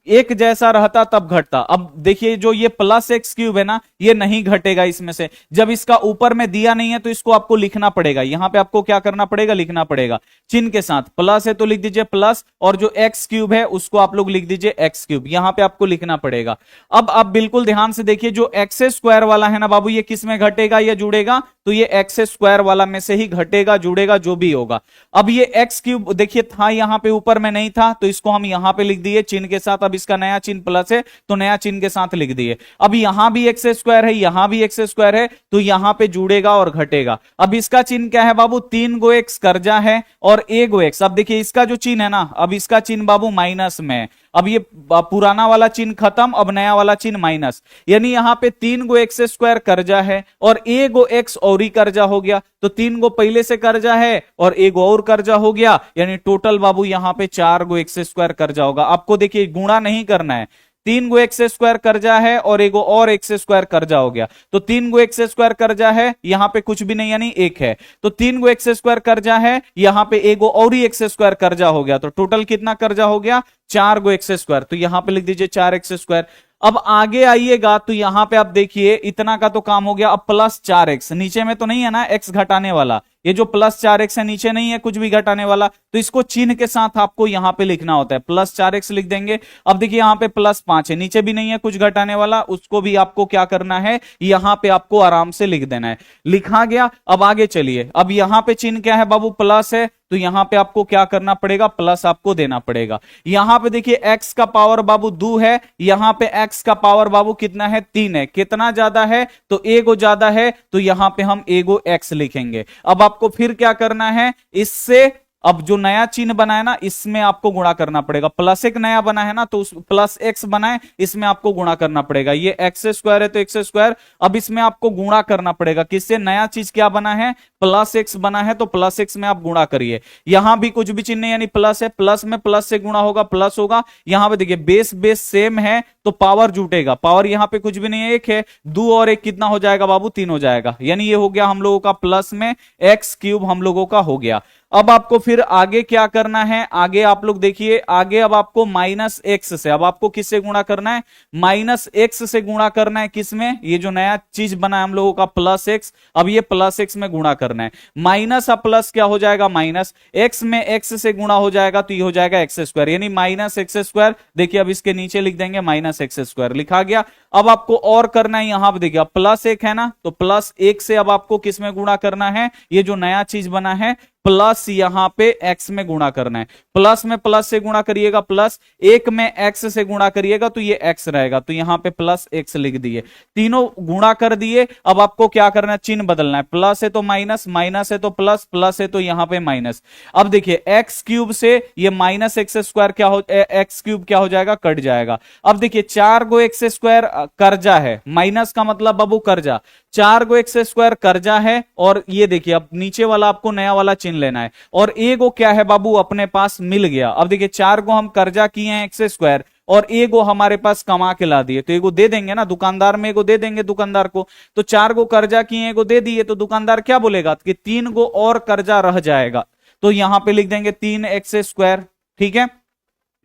एक जैसा रहता तब घटता। अब देखिए जो ये प्लस एक्स क्यूब है ना, ये नहीं घटेगा इसमें से, जब इसका ऊपर में दिया नहीं है तो इसको आपको लिखना पड़ेगा, यहां पे आपको क्या करना पड़ेगा, लिखना पड़ेगा चिन्ह के साथ, प्लस है तो लिख दीजिए प्लस, और जो एक्स क्यूब है उसको आप लोग लिख दीजिए एक्स क्यूब, यहां पे आपको लिखना पड़ेगा। अब आप बिल्कुल ध्यान से देखिए, जो एक्स स्क्वायर वाला है ना बाबू, ये किस में घटेगा या जुड़ेगा, तो ये एक्स स्क्वायर वाला में से ही घटेगा जुड़ेगा जो भी होगा। अब ये एक्स क्यूब देखिए था यहां पे ऊपर में नहीं था तो इसको हम यहां पे लिख दिए चिन्ह के साथ, अब इसका नया चिन्ह प्लस है तो नया चिन्ह के साथ लिख दिए। अब यहां भी एक्स स्क्वायर है, यहां भी एक्स स्क्वायर है तो यहां पे जुड़ेगा और घटेगा। अब इसका चिन्ह क्या है बाबू, 3 गो एक्स कर्जा है और 1 गो एक्स। अब देखिए इसका जो चिन्ह है ना, अब इसका चिन्ह बाबू माइनस में, अब ये पुराना वाला चिन्ह खत्म, अब नया वाला चिन्ह माइनस, यानी यहां पे 3 गो एक्स स्क्वायर कर्जा है और 1 गो एक्स और ही कर्जा हो गया, तो 3 गो पहले से कर्जा है और 1 गो और कर्जा हो गया, यानी टोटल बाबू यहां पे 4 गो एक्स स्क्वायर कर्जा होगा। आपको देखिए गुणा नहीं करना है, 3 गो एक्स स्क्वायर कर्जा है और 1 गो और एक्स स्क्वायर कर्जा हो गया, तो 3 गो एक्स स्क्वायर कर्जा है, यहां पे कुछ भी नहीं यानी 1 है, तो 3 गो एक्स स्क्वायर कर्जा है, यहां पे 1 गो और ही एक्स स्क्वायर कर्जा हो गया, तो टोटल कितना कर्जा हो गया, 4 गो एक्स स्क्वायर, तो यहां पे लिख दीजिए 4 एक्स स्क्वायर। अब आगे आइएगा तो यहां पे आप देखिए इतना का तो काम हो गया, अब प्लस 4x, नीचे में तो नहीं है ना x घटाने वाला, ये जो प्लस 4x है नीचे नहीं है कुछ भी घटाने वाला, तो इसको चिन्ह के साथ आपको यहां पे लिखना होता है, प्लस 4x लिख देंगे। अब देखिए यहां पे प्लस 5 है, नीचे भी नहीं है कुछ घटाने वाला, उसको भी आपको क्या करना है, यहां पे आपको आराम से लिख देना है, लिखा गया। अब आगे चलिए, अब यहां पे चिन्ह क्या है बाबू, प्लस है, तो यहां पे आपको क्या करना पड़ेगा, प्लस आपको देना पड़ेगा। यहां पे देखिए x का पावर बाबू 2 है, यहां पे x का पावर बाबू कितना है, 3 है, कितना ज्यादा है तो एगो ज्यादा है, तो यहां पे हम एगो x लिखेंगे। अब आपको फिर क्या करना है, इससे अब जो नया चिन्ह बना है ना इसमें आपको गुणा करना पड़ेगा, प्लस एक नया बना है ना तो उस प्लस एक्स बना है, इसमें आपको गुणा करना पड़ेगा, ये एक्स स्क्वायर है तो एक्स स्क्वायर, अब इसमें आपको गुणा करना पड़ेगा, किससे, नया चीज क्या बना है, प्लस एक्स बना है तो प्लस एक्स में आप गुणा करिए। यहां भी कुछ भी चिन्ह नहीं यानी प्लस है, प्लस में प्लस से गुणा होगा प्लस होगा, यहां पे देखिए बेस बेस सेम है तो पावर जुटेगा, पावर यहां पे कुछ भी नहीं है, 1 है, 2 और 1 कितना हो जाएगा बाबू, 3 हो जाएगा, यानी ये हो गया हम लोगों का प्लस में एक्स क्यूब हम लोगों का हो गया। अब आपको फिर आगे क्या करना है, आगे आप लोग देखिए, आगे अब आपको माइनस एक्स से, अब आपको किससे गुणा करना है, माइनस एक्स से गुणा करना है, किसमें, ये जो नया चीज बना है हम लोगों का प्लस एक्स, अब ये प्लस एक्स में गुणा करना है, माइनस अब प्लस क्या हो जाएगा, माइनस एक्स में एक्स से गुणा हो जाएगा तो ये हो जाएगा एक्स स्क्वायर, यानी माइनस एक्स स्क्वायर। देखिए अब इसके नीचे लिख देंगे माइनस एक्स स्क्वायर, लिखा गया। अब आपको और करना है, यहां पर देखिए प्लस 1 है ना, तो प्लस 1 से अब आपको किसमें गुणा करना है, ये जो नया चीज बना है प्लस यहां पे x में गुणा करना है, प्लस में प्लस से गुणा करिएगा, प्लस 1 में x से गुणा करिएगा तो ये x रहेगा, तो यहां पे प्लस x लिख दिए, तीनों गुणा कर दिए। अब आपको क्या करना है, चिन्ह बदलना है, प्लस है तो माइनस, माइनस है तो प्लस, प्लस है तो यहां पे माइनस। अब देखिए एक्स क्यूब से ये माइनस एक्स स्क्वायर क्या हो, एक्स क्यूब क्या हो जाएगा, कट जाएगा। अब देखिए 4 गो एक्स स्क्वायर कर्जा है, माइनस का मतलब बाबू कर्जा, 4 गो एक्स स्क्वायर कर्जा है, और ये देखिए अब नीचे वाला आपको नया वाला चिन्ह लेना है, और एक गो क्या है बाबू अपने पास मिल गया। अब देखिए 4 गो हम कर्जा किए हैं एक्स स्क्वायर और एगो हमारे पास कमा के ला दिए, तो एगो दे देंगे ना दुकानदार में, एगो दे देंगे दुकानदार को, तो 4 गो कर्जा किए एगो दे दिए, तो दुकानदार क्या बोलेगा कि 3 गो और कर्जा रह जाएगा, तो यहां पे लिख देंगे 3 एक्स स्क्वायर, ठीक है।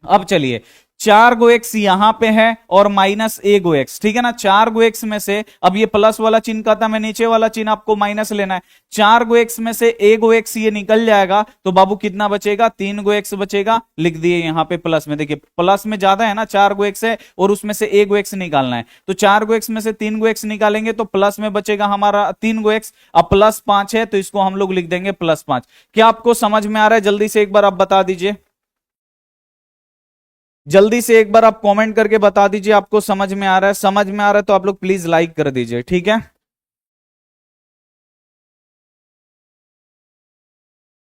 अब चलिए 4 गो एक्स यहां पे है और माइनस ए गो एक्स, ठीक है ना, 4 गो एक्स में से अब ये प्लस वाला चिन्ह का था, मैं नीचे वाला चिन्ह आपको माइनस लेना है, 4 गो एक्स में से ए गो एक्स ये निकल जाएगा, तो बाबू कितना बचेगा, 3 गो एक्स बचेगा, लिख दिए यहां पे प्लस में। देखिए प्लस में ज्यादा है ना, 4 गो एक्स है और उसमें से ए गो एक्स निकालना है, तो 4 गो एक्स में से 3 गो एक्स निकालेंगे तो प्लस में बचेगा हमारा 3 गो एक्स, अब प्लस 5 है तो इसको हम लोग लिख देंगे प्लस 5। क्या आपको समझ में आ रहा है, जल्दी से एक बार आप बता दीजिए। जल्दी से एक बार आप कमेंट करके बता दीजिए आपको समझ में आ रहा है। समझ में आ रहा है तो आप लोग प्लीज लाइक कर दीजिए, ठीक है।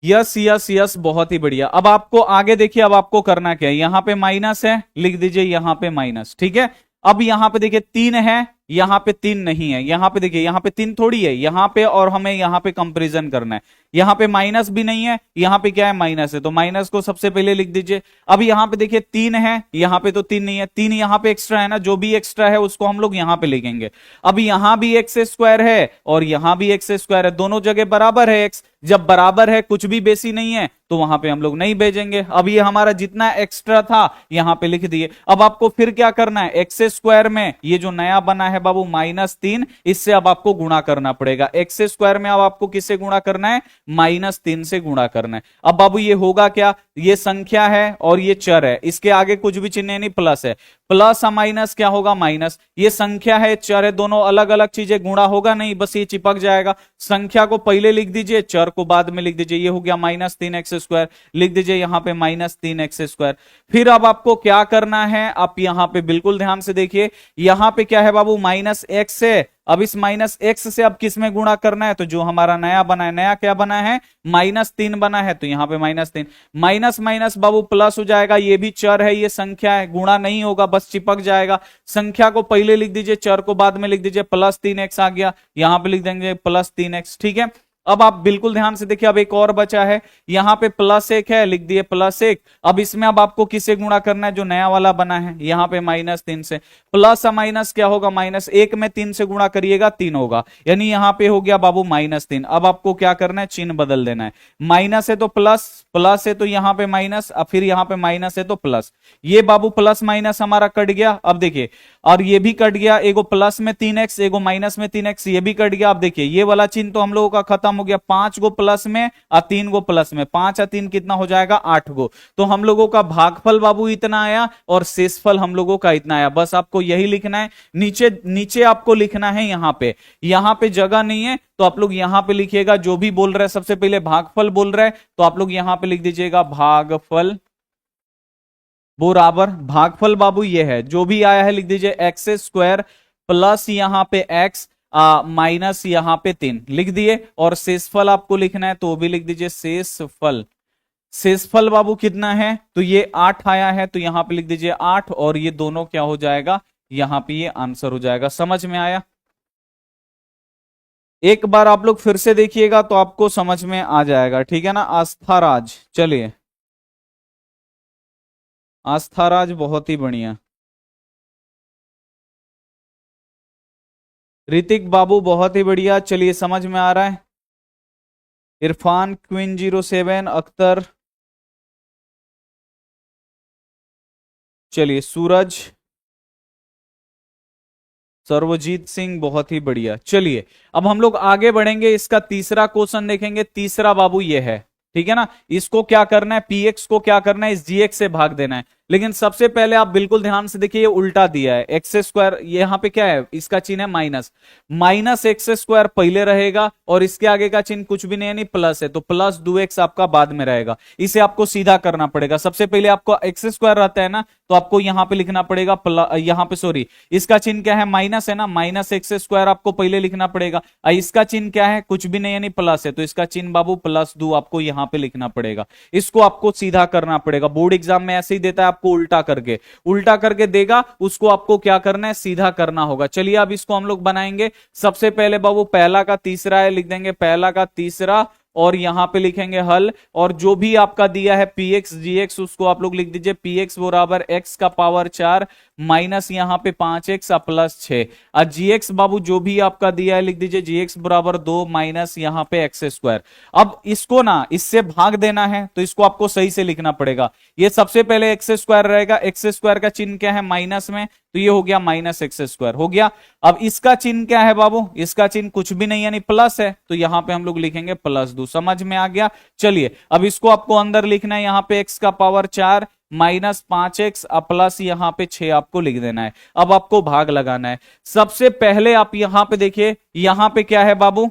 यस यस यस, बहुत ही बढ़िया। अब आपको आगे देखिए, अब आपको करना क्या है, यहां पे माइनस है, लिख दीजिए यहां पे माइनस, ठीक है। अब यहां पे देखिए 3 है, यहां पे 3 नहीं है, यहां पे देखिए यहां पे 3 थोड़ी है यहां पे, और हमें यहां पे कंपैरिजन करना है। यहां पे माइनस भी नहीं है, यहां पे क्या है, माइनस है, तो माइनस को सबसे पहले लिख दीजिए। अब यहां पे देखिए 3 है, यहां पे तो 3 नहीं है, 3 यहां पे एक्स्ट्रा है ना, जो भी एक्स्ट्रा है उसको हम लोग यहां पे लिखेंगे। अब यहां भी एक्स स्क्वायर है और यहां भी एक्स स्क्वायर है, दोनों जगह बराबर है एक्स। जब बराबर है, कुछ भी बेसी नहीं है, तो वहां पे हम लोग नहीं भेजेंगे। अब ये हमारा जितना एक्स्ट्रा था यहां पे लिख दिए। अब आपको फिर क्या करना है, एक्स स्क्वायर में ये जो नया बना है बाबू -3, इससे अब आपको गुणा करना पड़ेगा। एक्स स्क्वायर में अब आपको किससे गुणा करना है, -3 से गुणा करना है। अब बाबू ये होगा क्या, ये संख्या है और ये चर है, इसके आगे कुछ भी चिन्ह नहीं, प्लस है। प्लस माइनस क्या होगा, माइनस। ये संख्या है चर है, दोनों अलग अलग चीजें, गुणा होगा नहीं, बस ये चिपक जाएगा। संख्या को पहले लिख दीजिए, चर को बाद में लिख दीजिए। ये हो गया -3x², लिख दीजिए यहां पे -3x²। फिर अब आपको क्या करना है, आप यहां पे बिल्कुल ध्यान से देखिए, यहां पे क्या है बाबू, -x है। अब इस -x से अब किस में गुणा करना है, तो जो हमारा नया बना है, नया क्या बना है, -3 बना है, तो यहां पे -3, माइनस माइनस बाबू प्लस हो जाएगा। ये भी चर है, ये संख्या है, गुणा नहीं होगा, बस चिपक जाएगा। संख्या को पहले लिख दीजिए, चर को बाद में लिख दीजिए। +3x आ गया, यहां पे लिख देंगे +3x, ठीक है। अब आप बिल्कुल ध्यान से देखिए, अब एक और बचा है, यहां पे +1 है, लिख दिए +1। अब इसमें अब आपको किससे गुणा करना है, जो नया वाला बना है, यहां पे -3 से। प्लस माइनस क्या होगा, -1 में 3 से गुणा करिएगा 3 होगा, यानी यहां पे हो गया बाबू -3। अब आपको क्या करना है, चिन्ह बदल देना है। माइनस है तो प्लस, प्लस है तो यहां पे माइनस, अब फिर यहां पे माइनस है तो प्लस। ये बाबू प्लस माइनस हमारा कट गया। अब देखिए, और ये भी कट गया, एगो प्लस में 3x, एगो माइनस में 3x, ये भी कट गया। अब देखिए ये वाला चिन्ह तो हम लोगों का खत्म हो गया। 5 गो प्लस में और 3 गो प्लस में, 5 और 3 कितना हो जाएगा, 8 गो। तो हम लोगों का भागफल बाबू इतना आया और शेषफल हम लोगों का इतना आया। बस आपको यही लिखना है। नीचे नीचे आपको लिखना है, यहां पे जगह नहीं है तो आप लोग यहां पे लिखिएगा। जो भी बोल रहे हैं, सबसे पहले भागफल बोल रहे हैं, तो आप लोग यहां पे लिख दीजिएगा भागफल बराबर भागफल बाबू ये है, जो भी आया है लिख दीजिए x² प्लस यहां पे x माइनस यहां पे 3 लिख दिए। और शेषफल आपको लिखना है तो भी लिख दीजिए शेषफल। शेषफल बाबू कितना है, तो ये 8 आया है, तो यहां पे लिख दीजिए 8, और ये दोनों क्या हो जाएगा, यहां पे ये आंसर हो जाएगा। समझ में आया। एक बार आप लोग फिर से देखिएगा तो आपको समझ में आ जाएगा, ठीक है ना। आस्था राज, चलिए आस्था राज, बहुत ही बढ़िया। ऋतिक बाबू बहुत ही बढ़िया, चलिए समझ में आ रहा है। इरफान क्वीन 07, अख्तर, चलिए सूरज, सर्वजीत सिंह, बहुत ही बढ़िया। चलिए अब हम लोग आगे बढ़ेंगे, इसका तीसरा क्वेश्चन देखेंगे। तीसरा बाबू ये है, ठीक है ना। इसको क्या करना है, पीएक्स को क्या करना है, इस जीएक्स से भाग देना है। लेकिन सबसे पहले आप बिल्कुल ध्यान से देखिए, ये उल्टा दिया है, x², यहां पे क्या है, इसका चिन्ह है माइनस, -x² पहले रहेगा और इसके आगे का चिन्ह कुछ भी नहीं है, नहीं प्लस है, तो +2x आपका बाद में रहेगा। इसे आपको सीधा करना पड़ेगा। सबसे पहले आपको x² रहता है ना, तो आपको यहां पे लिखना पड़ेगा यहां पे सॉरी, इसका चिन्ह क्या है, माइनस है ना, -x² आपको पहले लिखना पड़ेगा। इसका चिन्ह क्या है, कुछ भी नहीं है, नहीं प्लस है, तो इसका चिन्ह बाबू +2 आपको यहां पे लिखना पड़ेगा। इसको आपको सीधा करना पड़ेगा। बोर्ड एग्जाम में ऐसे ही देता है आपको, उल्टा करके देगा, उसको आपको क्या करना है, सीधा करना होगा। चलिए अब इसको हम लोग बनाएंगे। सबसे पहले बाबू पहला का तीसरा है, लिख देंगे पहला का तीसरा, और यहां पे लिखेंगे हल। और जो भी आपका दिया है px gx, उसको आप लोग लिख दीजिए px बराबर x का पावर 4 माइनस यहां पे 5x प्लस 6। और gx बाबू जो भी आपका दिया है लिख दीजिए gx बराबर 2 माइनस यहां पे x²। अब इसको ना इससे भाग देना है, तो इसको आपको सही से लिखना पड़ेगा। ये सबसे पहले x² रहेगा, x² का चिन्ह क्या है, माइनस में, तो ये हो गया -x² हो गया। अब इसका चिन्ह क्या है बाबू, इसका चिन्ह कुछ भी नहीं यानी प्लस है, तो यहां पे हम लोग लिखेंगे +2। समझ में आ गया। चलिए अब इसको आपको अंदर लिखना है, यहां पे x का पावर 4 माइनस 5x प्लस यहां पे 6 आपको लिख देना है। अब आपको भाग लगाना है। सबसे पहले आप यहां पे देखिए, यहां पे क्या है बाबू,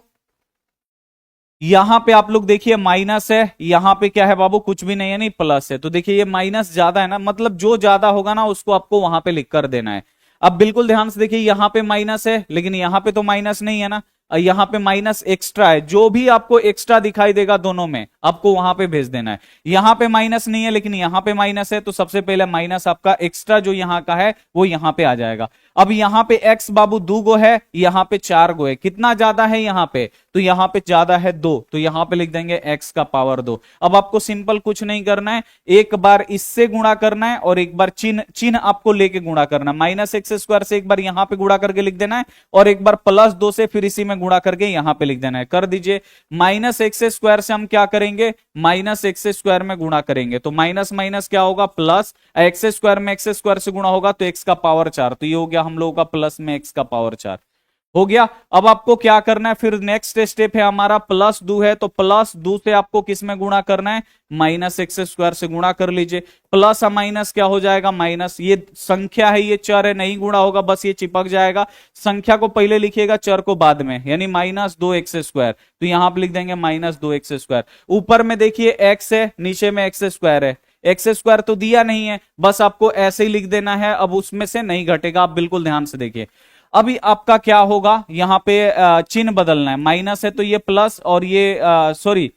यहां पे आप लोग देखिए माइनस है, यहां पे क्या है बाबू, कुछ भी नहीं है, नहीं प्लस है। तो देखिए ये माइनस ज्यादा है ना, मतलब जो ज्यादा होगा ना उसको आपको वहां पे लिख कर देना है। अब बिल्कुल ध्यान से देखिए, यहां पे माइनस है लेकिन यहां पे तो माइनस नहीं है ना, यहां पे माइनस एक्स्ट्रा है। जो भी आपको एक्स्ट्रा दिखाई देगा दोनों में आपको वहां पे भेज देना है। यहां पे माइनस नहीं है लेकिन यहां पे माइनस है, तो सबसे पहले माइनस आपका एक्स्ट्रा जो यहां का है वो यहां पे आ जाएगा। अब यहां पे x बाबू 2 गो है, यहां पे 4 गो है, कितना ज्यादा है यहां पे, तो यहां पे ज्यादा है 2, तो यहां पे लिख देंगे x का पावर 2। अब आपको सिंपल कुछ नहीं करना है, एक बार इससे गुणा करना है और एक बार चिन्ह चिन्ह आपको लेके गुणा करना है। माइनस एक्स स्क्वायर से एक बार यहां पे गुणा करके लिख देना है और एक बार प्लस 2 से फिर इसी में गुणा करके यहां पे लिख देना है। कर दीजिए, माइनस एक्स स्क्वायर से हम क्या करेंगे, माइनस एक्स स्क्वायर में गुणा करेंगे तो माइनस माइनस क्या होगा प्लस, एक्स स्क्वायर में एक्स स्क्वायर से गुणा होगा तो एक्स का पावर 4, तो ये हो गया हम लोगों का प्लस में एक्स का पावर 4 हो गया। अब आपको क्या करना है, फिर नेक्स्ट स्टेप है हमारा, प्लस 2 है तो प्लस 2 से आपको किस में गुणा करना है, माइनस एक्स स्क्वायर से गुणा कर लीजिए। प्लस माइनस क्या हो जाएगा माइनस, ये संख्या है ये चर है, नहीं गुणा होगा बस ये चिपक जाएगा। संख्या को पहले लिखिएगा चर को बाद में, यानी माइनस 2x², तो यहां पर लिख देंगे माइनस 2x²। ऊपर में देखिए x है, नीचे में एक्स स्क्वायर है, एक्स स्क्वायर तो दिया नहीं है, बस आपको ऐसे ही लिख देना है। अब उसमें से नहीं घटेगा, आप बिल्कुल ध्यान से देखिए। अभी आपका क्या होगा, यहां पे चिन्ह बदलना है, माइनस है तो ये प्लस, और ये सॉरी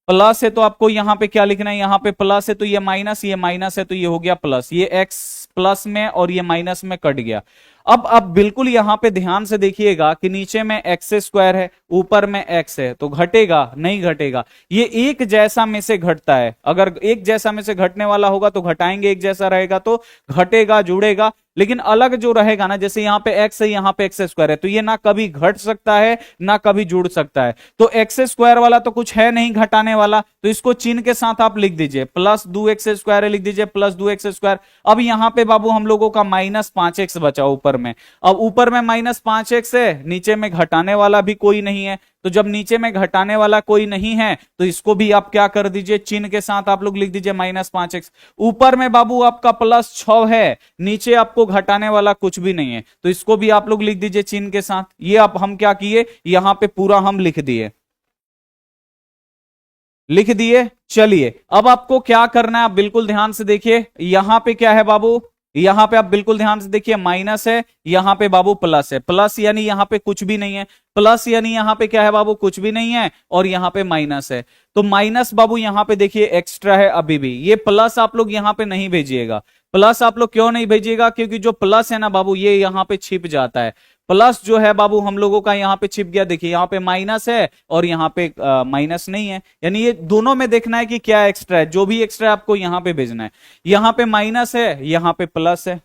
प्लस है तो आपको यहां पे क्या लिखना है, यहां पे प्लस है तो ये माइनस है तो ये हो गया प्लस, ये एक्स प्लस में और ये माइनस में कट गया। अब आप बिल्कुल यहां पे ध्यान से देखिएगा कि नीचे में एक्स स्क्वायर है, ऊपर में एक्स है, तो घटेगा नहीं घटेगा, ये एक जैसा में से घटता है। अगर एक जैसा में से घटने वाला होगा तो घटाएंगे, एक जैसा रहेगा तो घटेगा जुड़ेगा। लेकिन अलग जो रहेगा ना, जैसे यहां पे एक्स है यहां पे एक्स स्क्वायर है, तो ये ना कभी घट सकता है ना कभी जुड़ सकता है। तो एक्स स्क्वायर वाला तो कुछ है नहीं घटाने वाला, तो इसको चिन्ह के साथ आप लिख दीजिए, प्लस 2x² लिख दीजिए, प्लस 2x²। अब यहां पे बाबू हम लोगों का माइनस 5x बचा ऊपर में। अब ऊपर में माइनस 5x है, नीचे में घटाने वाला भी कोई नहीं है, तो जब नीचे में घटाने वाला कोई नहीं है तो इसको भी आप क्या कर दीजिए, चिन्ह के साथ आप लोग लिख दीजिए माइनस 5x। ऊपर में बाबू आपका प्लस 6 है, नीचे आपको घटाने वाला कुछ भी नहीं है, तो इसको भी आप लोग लिख दीजिए चिन्ह के साथ। ये आप हम क्या किए, यहां पे पूरा हम लिख दिए, लिख दिए। चलिए अब आपको क्या करना है, आप बिल्कुल ध्यान से देखिए, यहां पे क्या है बाबू, यहां पे आप बिल्कुल ध्यान से देखिए, माइनस है, यहां पे बाबू प्लस है, प्लस यानी यहां पे कुछ भी नहीं है, प्लस यानी यहां पे क्या है बाबू, कुछ भी नहीं है, और यहां पे माइनस है, तो माइनस बाबू यहां पे देखिए एक्स्ट्रा है अभी भी। ये प्लस आप लोग यहां पे नहीं भेजिएगा, प्लस आप लोग क्यों नहीं भेजिएगा, क्योंकि जो प्लस है ना बाबू ये यहां पे छिप जाता है। प्लस जो है बाबू हम लोगों का यहाँ पे छिप गया, देखिए यहाँ पे माइनस है और यहाँ पे माइनस नहीं है, यानी ये दोनों में देखना है कि क्या एक्स्ट्रा है, जो भी एक्स्ट्रा है आपको यहाँ पे भेजना है। यहाँ पे माइनस है, यहाँ पे प्लस है,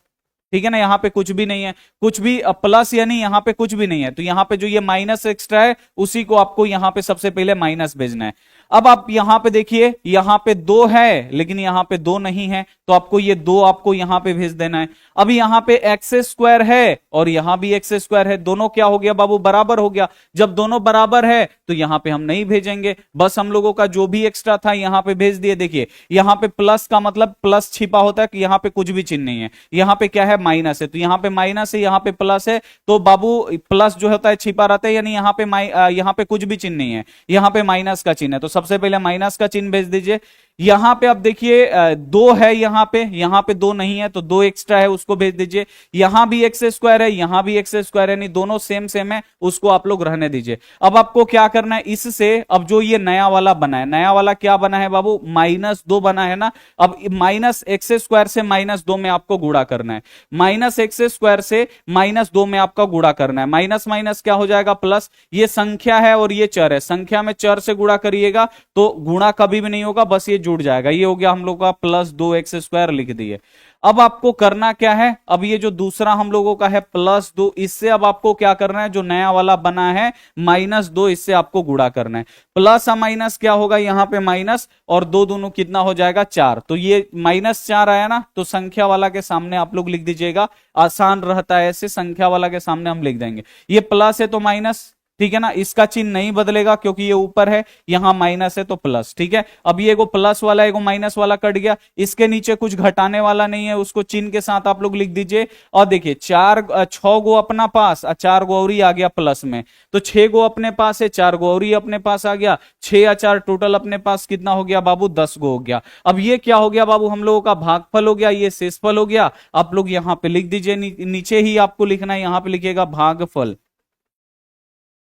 ठीक है ना, यहाँ पे कुछ भी नहीं है, कुछ भी प्लस यानी यहाँ पे कुछ भी नहीं है, तो यहाँ पे जो ये माइनस एक्स्ट्रा है उसी को आपको यहाँ पे सबसे पहले माइनस भेजना है। अब आप यहाँ पे देखिए, यहाँ पे 2 है लेकिन यहाँ पे 2 नहीं है, तो आपको ये 2 आपको यहाँ पे भेज देना है। अब यहाँ पे एक्स स्क्वायर है और यहाँ भी एक्स स्क्वायर है, दोनों क्या हो गया बाबू, बराबर हो गया। जब दोनों बराबर है तो यहाँ पे हम नहीं भेजेंगे, बस हम लोगों का जो भी एक्स्ट्रा था यहाँ पे भेज दिए। देखिए यहाँ पे प्लस का मतलब प्लस छिपा होता है कि यहाँ पे कुछ भी चिन्ह नहीं है, यहाँ पे क्या है माइनस है, तो यहाँ पे माइनस है यहाँ पे प्लस है, तो बाबू प्लस जो होता है छिपा रहता है, यानी यहाँ पे कुछ भी चिन्ह नहीं है, यहाँ पे माइनस का चिन्ह है, तो सबसे पहले माइनस का चिन्ह भेज दीजिए। यहां पे आप देखिए 2 है, यहाँ पे 2 नहीं है तो 2 एक्स्ट्रा है, उसको भेज दीजिए। यहां भी एक्स स्क्वायर है, यहां भी एक्स स्क्वायर है, नहीं दोनों सेम सेम है, उसको आप लोग रहने दीजिए। अब आपको क्या करना है, इससे अब जो ये नया वाला बना है, नया वाला क्या बना है बाबू, -2 बना है ना। अब माइनस एक्स स्क्वायर से -2 में आपको गुणा करना है, माइनस एक्स स्क्वायर से -2 में आपका गुणा करना है। माइनस माइनस क्या हो जाएगा प्लस, ये संख्या है और ये चर है, संख्या में चर से गुणा करिएगा तो गुणा कभी भी नहीं होगा, बस ये जुड़ जाएगा। ये हो गया हम लोग का +2x² लिख दिए। अब आपको करना क्या है, अब ये जो दूसरा हम लोगों का है +2, इससे अब आपको क्या करना है, जो नया वाला बना है -2, इससे आपको गुणा करना है। प्लस माइनस क्या होगा, यहां पे माइनस और 2 दोनों कितना हो जाएगा 4, तो ये -4 आया ना, तो संख्या वाला के सामने आप लोग लिख दीजिएगा, आसान रहता है ऐसे, संख्या वाला के सामने हम लिख देंगे। ये प्लस है तो माइनस, ठीक है ना, इसका चिन्ह नहीं बदलेगा क्योंकि ये ऊपर है, यहां माइनस है तो प्लस। ठीक है, अब ये एगो प्लस वाला एगो माइनस वाला कट गया, इसके नीचे कुछ घटाने वाला नहीं है, उसको चिन्ह के साथ आप लोग लिख दीजिए। और देखिए छह गो अपना पास और 4 गो और आ गया प्लस में, तो 6 गो अपने पास है, 4 गो और अपने पास आ गया, 6 या 4 टोटल अपने पास कितना हो गया बाबू, 10 गो हो गया। अब ये क्या हो गया बाबू, हम लोगों का भागफल हो गया, ये शेषफल हो गया। आप लोग यहां पे लिख दीजिए, नीचे ही आपको लिखना है, यहां पे लिखिएगा भागफल।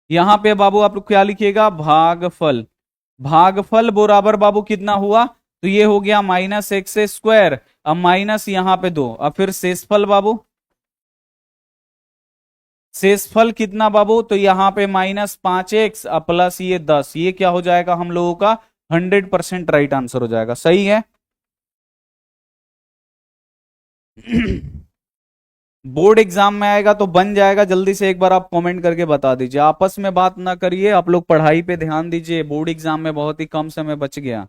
यहां पे बाबू आप लोग क्या लिखिएगा, भागफल। भागफल बराबर बाबू कितना हुआ, तो ये हो गया -x²। अब माइनस यहां पे 2, अब फिर शेषफल बाबू, शेषफल कितना बाबू, तो यहां पे -5x प्लस ये 10, ये क्या हो जाएगा हम लोगों का 100% राइट आंसर हो जाएगा। सही है। बोर्ड एग्जाम में आएगा तो बन जाएगा, जल्दी से एक बार आप कमेंट करके बता दीजिए, आपस में बात ना करिए, आप लोग पढ़ाई पे ध्यान दीजिए, बोर्ड एग्जाम में बहुत ही कम समय बच गया।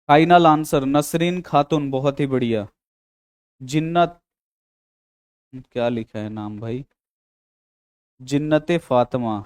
फाइनल आंसर नसरीन खातून, बहुत ही बढ़िया। जिन्नत, क्या लिखा है नाम भाई, जिन्नते फातिमा।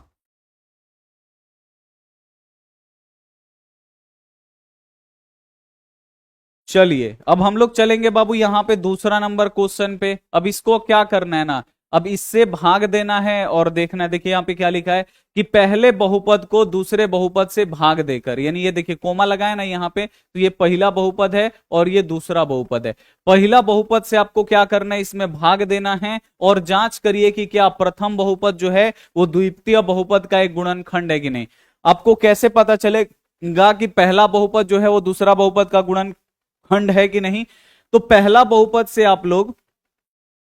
चलिए अब हम लोग चलेंगे बाबू यहां पे दूसरा नंबर क्वेश्चन पे। अब इसको क्या करना है ना, अब इससे भाग देना है और देखना है। देखिए यहां पे क्या लिखा है कि पहले बहुपद को दूसरे बहुपद से भाग देकर, यानी ये देखिए कोमा लगाए ना यहाँ पे, तो ये पहला बहुपद है और ये दूसरा बहुपद है। पहला बहुपद से आपको क्या करना है, इसमें भाग देना है और जांच करिए कि क्या प्रथम बहुपद जो है वो द्वितीय बहुपद का एक गुणनखंड है कि नहीं। आपको कैसे पता चलेगा कि पहला बहुपद जो है वो दूसरा बहुपद का गुणन खंड है कि नहीं, तो पहला बहुपद से आप लोग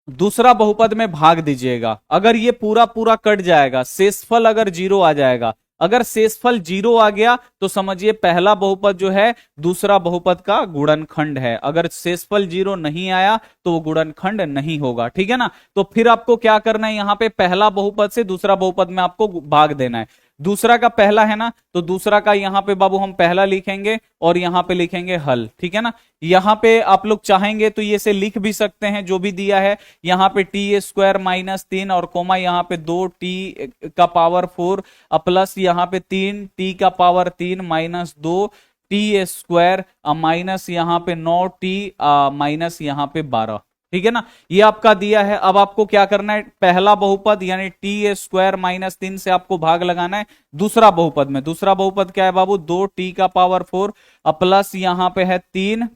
दूसरा बहुपद में भाग दीजिएगा। अगर ये पूरा पूरा कट जाएगा, शेषफल अगर 0 आ जाएगा, अगर शेषफल 0 आ गया तो समझिए पहला बहुपद जो है दूसरा बहुपद का गुणनखंड है। अगर शेषफल 0 नहीं आया तो वो गुणनखंड नहीं होगा। ठीक है ना, तो फिर आपको क्या करना है, यहां पे पहला बहुपद से दूसरा बहुपद में आपको भाग देना है। दूसरा का पहला है ना, तो दूसरा का यहां पे बाबू हम पहला लिखेंगे और यहां पे लिखेंगे हल। ठीक है ना, यहां पे आप लोग चाहेंगे तो ये से लिख भी सकते हैं जो भी दिया है, यहां पे t² - 3 और कोमा यहां पे 2t⁴ प्लस यहां पे 3t⁴ माइनस 2t² माइनस यहां पे 9t माइनस यहां पे 12। ठीक है ना, ये आपका दिया है। अब आपको क्या करना है, पहला बहुपद यानी t² - 3 से आपको भाग लगाना है दूसरा बहुपद में। दूसरा बहुपद क्या है बाबू, 2t⁴ प्लस यहां पे है 3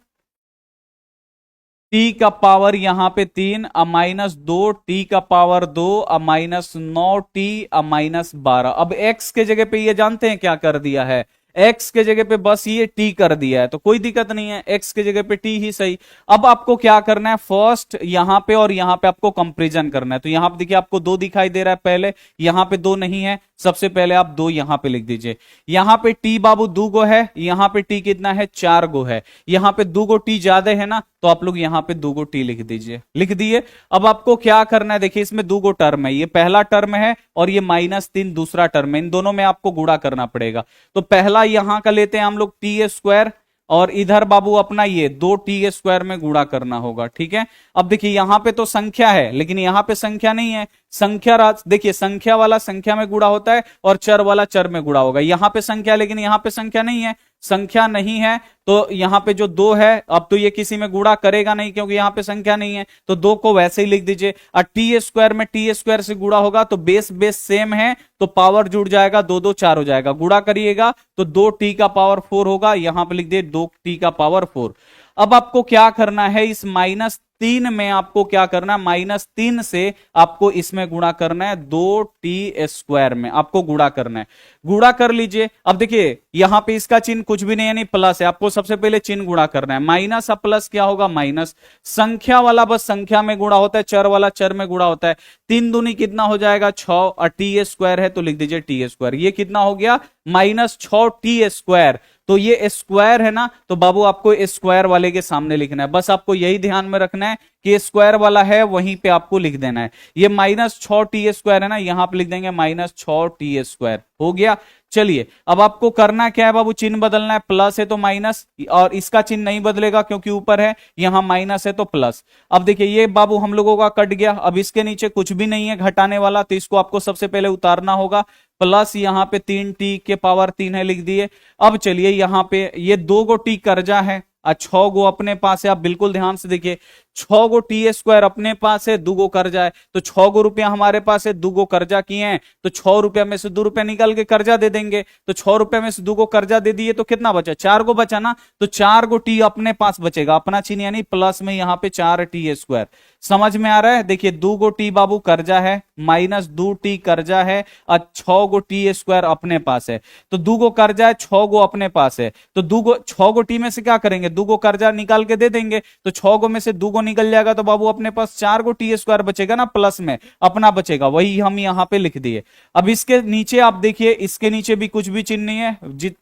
t का पावर यहां पे 3 minus 2t⁴ minus 9t minus 12। अब x के जगह पे ये जानते हैं क्या कर दिया है, x के जगह पे बस ये t कर दिया है, तो कोई दिक्कत नहीं है, x के जगह पे t ही सही। अब आपको क्या करना है, फर्स्ट यहां पे और यहां पे आपको कंपैरिजन करना है। तो यहां पे देखिए आपको 2 दिखाई दे रहा है, पहले यहां पे 2 नहीं है, सबसे पहले आप 2 यहां पे लिख दीजिए। यहां पे t बाबू 2 गो है, यहां पे t कितना है, 4 गो है। यहां पे 2 गो t ज्यादा है ना, तो आप लोग यहां पे 2 गो t लिख दीजिए, लिख दिए। अब आपको क्या करना है, देखिए इसमें 2 गो टर्म है, ये पहला टर्म है और ये -3 दूसरा टर्म है, इन दोनों में आपको गुणा करना पड़ेगा। तो पहला यहां का लेते हैं हम लोग t² और इधर बाबू अपना ये 2t² में गुणा करना होगा। ठीक है, अब देखिए यहां पे तो संख्या है लेकिन यहां पे संख्या नहीं है। संख्या देखिए संख्या वाला संख्या में गुणा होता है और चर वाला चर में गुणा होगा। यहां पे संख्या लेकिन यहां पे संख्या नहीं है, संख्या नहीं है तो यहां पे जो 2 है, अब तो ये किसी में गुणा करेगा नहीं क्योंकि यहां पे संख्या नहीं है, तो 2 को वैसे ही लिख दीजिए। और t² में t² से गुणा होगा तो बेस बेस सेम है तो पावर जुड़ जाएगा, 2 2 4 हो जाएगा। गुणा करिएगा तो 2t⁴ होगा, यहां पे लिख दिए 2t⁴। अब आपको क्या करना है, इस -3 में आपको क्या करना है, -3 से आपको इसमें गुणा करना है, 2t² में आपको गुणा करना है। गुणा कर लीजिए। अब देखिए यहां पे इसका चिन्ह कुछ भी नहीं है, नहीं प्लस है, आपको सबसे पहले चिन्ह गुणा करना है। माइनस अब प्लस क्या होगा, माइनस। संख्या वाला बस संख्या में गुणा होता है, चर वाला चर में गुणा होता है। 3 दूनी कितना हो जाएगा, 6 और t² है तो लिख दीजिए t²। ये कितना हो गया, -6t²। तो ये स्क्वायर है ना, तो बाबू आपको स्क्वायर वाले के सामने लिखना है, बस आपको यही ध्यान में रखना है कि स्क्वायर वाला है वहीं पे आपको लिख देना है। ये -6t² है ना, यहां पे लिख देंगे -6t²। हो गया। चलिए अब आपको करना क्या है बाबू, चिन्ह बदलना है, प्लस है तो माइनस, और इसका चिन्ह नहीं बदलेगा क्योंकि ऊपर है, यहां माइनस है तो प्लस। अब देखिए ये बाबू हम लोगों का कट गया, अब इसके नीचे कुछ भी नहीं है घटाने वाला, तो इसको आपको सबसे पहले उतारना होगा। प्लस यहाँ पे 3t के पावर 3 है लिख दिए। अब चलिए यहाँ पे ये 2 गो टी कर्जा है, 6 गो अपने पास है। आप बिल्कुल ध्यान से देखिए, 6 गो टी स्क्वायर अपने पास है, 2 गो कर्जा है, तो 6 गो रुपया हमारे पास है, 2 गो कर्जा किए हैं, तो 6 रुपया में से 2 रुपया निकाल के कर्जा दे देंगे। तो 6 रुपया में से 2 गो कर्जा दे दिए तो कितना बचा, 4 गो बचा ना, तो 4 गो टी अपने पास बचेगा, अपना चिन्ह यानी प्लस में यहाँ पे 4t स्क्वायर। समझ में आ रहा है, देखिए 2 गो टी बाबू कर्जा है, माइनस 2t कर्जा है, और 6 गो टी स्क्वायर अपने पास है। तो 2 गो कर्जा है, 6 गो अपने पास है, तो 6 गो टी में से क्या करेंगे, 2 गो कर्जा निकाल के दे देंगे, तो 6 गो में से 2 गो निकल जाएगा, तो बाबू अपने पास 4 गो टी स्क्वायर बचेगा ना, प्लस में अपना बचेगा, वही हम यहां पे लिख दिए। अब इसके नीचे आप देखिए, इसके नीचे भी कुछ भी चिन्ह नहीं है,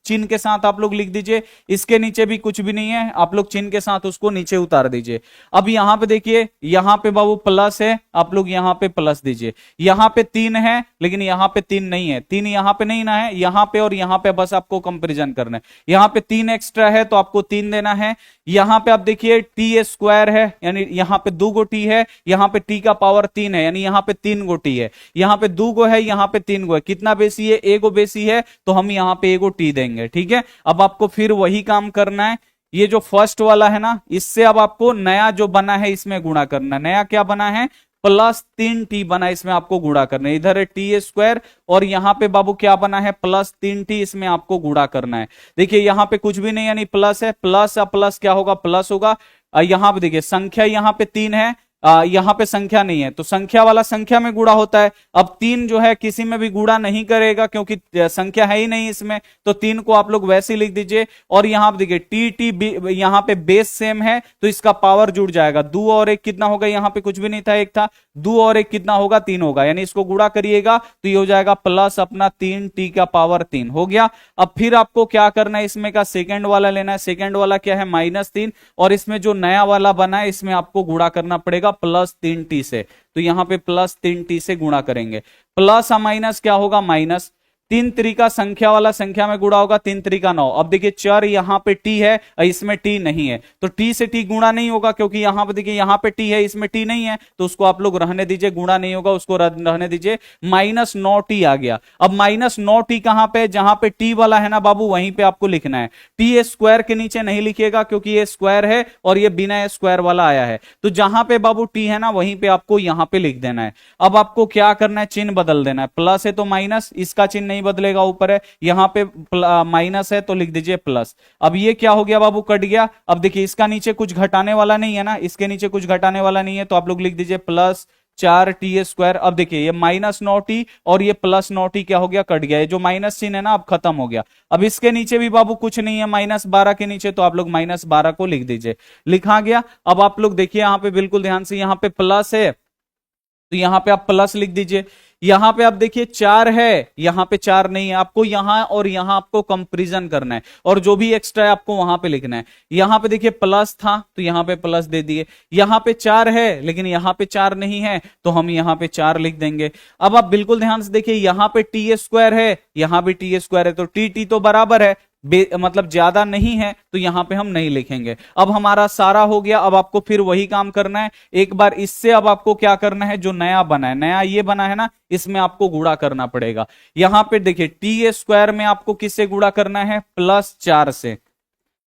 चिन्ह के साथ आप लोग लिख दीजिए, इसके नीचे भी कुछ भी नहीं है, आप लोग चिन्ह के साथ उसको नीचे उतार दीजिए। अब यहां पे देखिए, यहां पे बाबू प्लस है, आप लोग यहां पे प्लस दीजिए, यहां पे 3 है लेकिन यहां पे 3 नहीं है, 3 यहां पे नहीं ना है, यहां पे और यहां पे बस आपको कंपैरिजन करना है, यहां पे 3 एक्स्ट्रा है तो आपको 3 देना है। यहां पे आप देखिए टी स्क्वायर है, यानी यहां पे 2 गो टी है, यहां पे टी का पावर 3 है, यानी यहां पे 3 गो टी है, यहां पे 2 गो है, यहां पे 3 गो है, कितना बेसी है, 1 गो बेसी है, तो हम यहां पे 1 गो टी देंगे। ठीक है, अब आपको फिर वही काम करना है, ये जो फर्स्ट वाला है ना, इससे अब आपको नया जो बना है इसमें गुणा करना है। नया क्या बना है, प्लस 3t बना, इसमें आपको गुणा करना है, इधर है टी स्क्वायर और यहां पे बाबू क्या बना है, प्लस 3t, इसमें आपको गुणा करना है। देखिए यहां पे कुछ भी नहीं यानी प्लस है, प्लस या प्लस क्या होगा, प्लस होगा। यहां पे देखिए संख्या यहां पे 3 है, यहां पे संख्या नहीं है, तो संख्या वाला संख्या में गुणा होता है। अब 3 जो है किसी में भी गुणा नहीं करेगा क्योंकि संख्या है ही नहीं इसमें, तो 3 को आप लोग वैसे ही लिख दीजिए। और यहां पे देखिए टी यहां पे बेस सेम है तो इसका पावर जुड़ जाएगा, 2 और 1 कितना होगा, यहां पे कुछ भी नहीं था, 1 था, 2 और 1 कितना होगा, 3 होगा, यानी इसको गुणा करिएगा तो ये हो जाएगा प्लस अपना 3t का पावर 3 हो गया। अब फिर आपको क्या करना है, इसमें का सेकंड वाला लेना है, सेकंड वाला क्या है, -3, और इसमें जो नया वाला बना है इसमें आपको गुणा करना पड़ेगा प्लस 3t से, तो यहां पे प्लस 3t से गुणा करेंगे। प्लस या माइनस क्या होगा, माइनस, 3 तरीका संख्या वाला संख्या में गुणा होगा, 3 तरीका 9। अब देखिए चर यहां पे t है और इसमें t नहीं है, तो t से t गुणा नहीं होगा क्योंकि यहां पे देखिए यहां पे t है इसमें t नहीं है, तो उसको आप लोग रहने दीजिए, गुणा नहीं होगा उसको रहने दीजिए। -9t आ गया। अब -9t कहां पे, जहां पे t वाला है ना बाबू वहीं पे आपको लिखना है, t स्क्वायर के नीचे नहीं लिखिएगा क्योंकि ये स्क्वायर है और ये बिना स्क्वायर वाला आया है, तो जहां पे बाबू t है ना वहीं पे आपको यहां पे लिख देना है। अब आपको क्या करना है, चिन्ह बदल देना है, प्लस है तो माइनस, इसका चिन्ह नहीं बदलेगा, ऊपर है, यहां पे माइनस है तो लिख दीजिए प्लस। अब ये क्या हो गया बाबू, कट गया। अब देखिए इसका नीचे कुछ घटाने वाला नहीं है ना, इसके नीचे कुछ घटाने वाला नहीं है, तो आप लोग लिख दीजिए प्लस 4t स्क्वायर। अब देखिए ये -9t और ये +9t क्या हो गया, कट गया, ये जो माइनस चिन्ह है ना अब खत्म हो गया। अब इसके नीचे भी बाबू कुछ नहीं है, -12 के नीचे, तो आप लोग -12 को लिख दीजिए, लिखा गया। अब आप लोग देखिए यहां पे बिल्कुल ध्यान से, यहां पे प्लस है तो यहां पे आप प्लस लिख दीजिए। यहां पे आप देखिए 4 है, यहां पे 4 नहीं है, आपको यहां और यहां आपको कंपैरिजन करना है और जो भी एक्स्ट्रा है आपको वहां पे लिखना है। यहां पे देखिए प्लस था तो यहां पे प्लस दे दिए, यहां पे 4 है लेकिन यहां पे 4 नहीं है तो हम यहां पे 4 लिख देंगे। अब आप बिल्कुल ध्यान से देखिए, यहां पे टी स्क्वायर है, यहां भी टी स्क्वायर है, तो टी तो बराबर है, मतलब ज्यादा नहीं है, तो यहां पे हम नहीं लिखेंगे। अब हमारा सारा हो गया। अब आपको फिर वही काम करना है एक बार इससे। अब आपको क्या करना है, जो नया बना है, नया ये बना है ना, इसमें आपको गुणा करना पड़ेगा। यहां पे देखिए टी स्क्वायर में आपको किससे गुणा करना है, +4 से।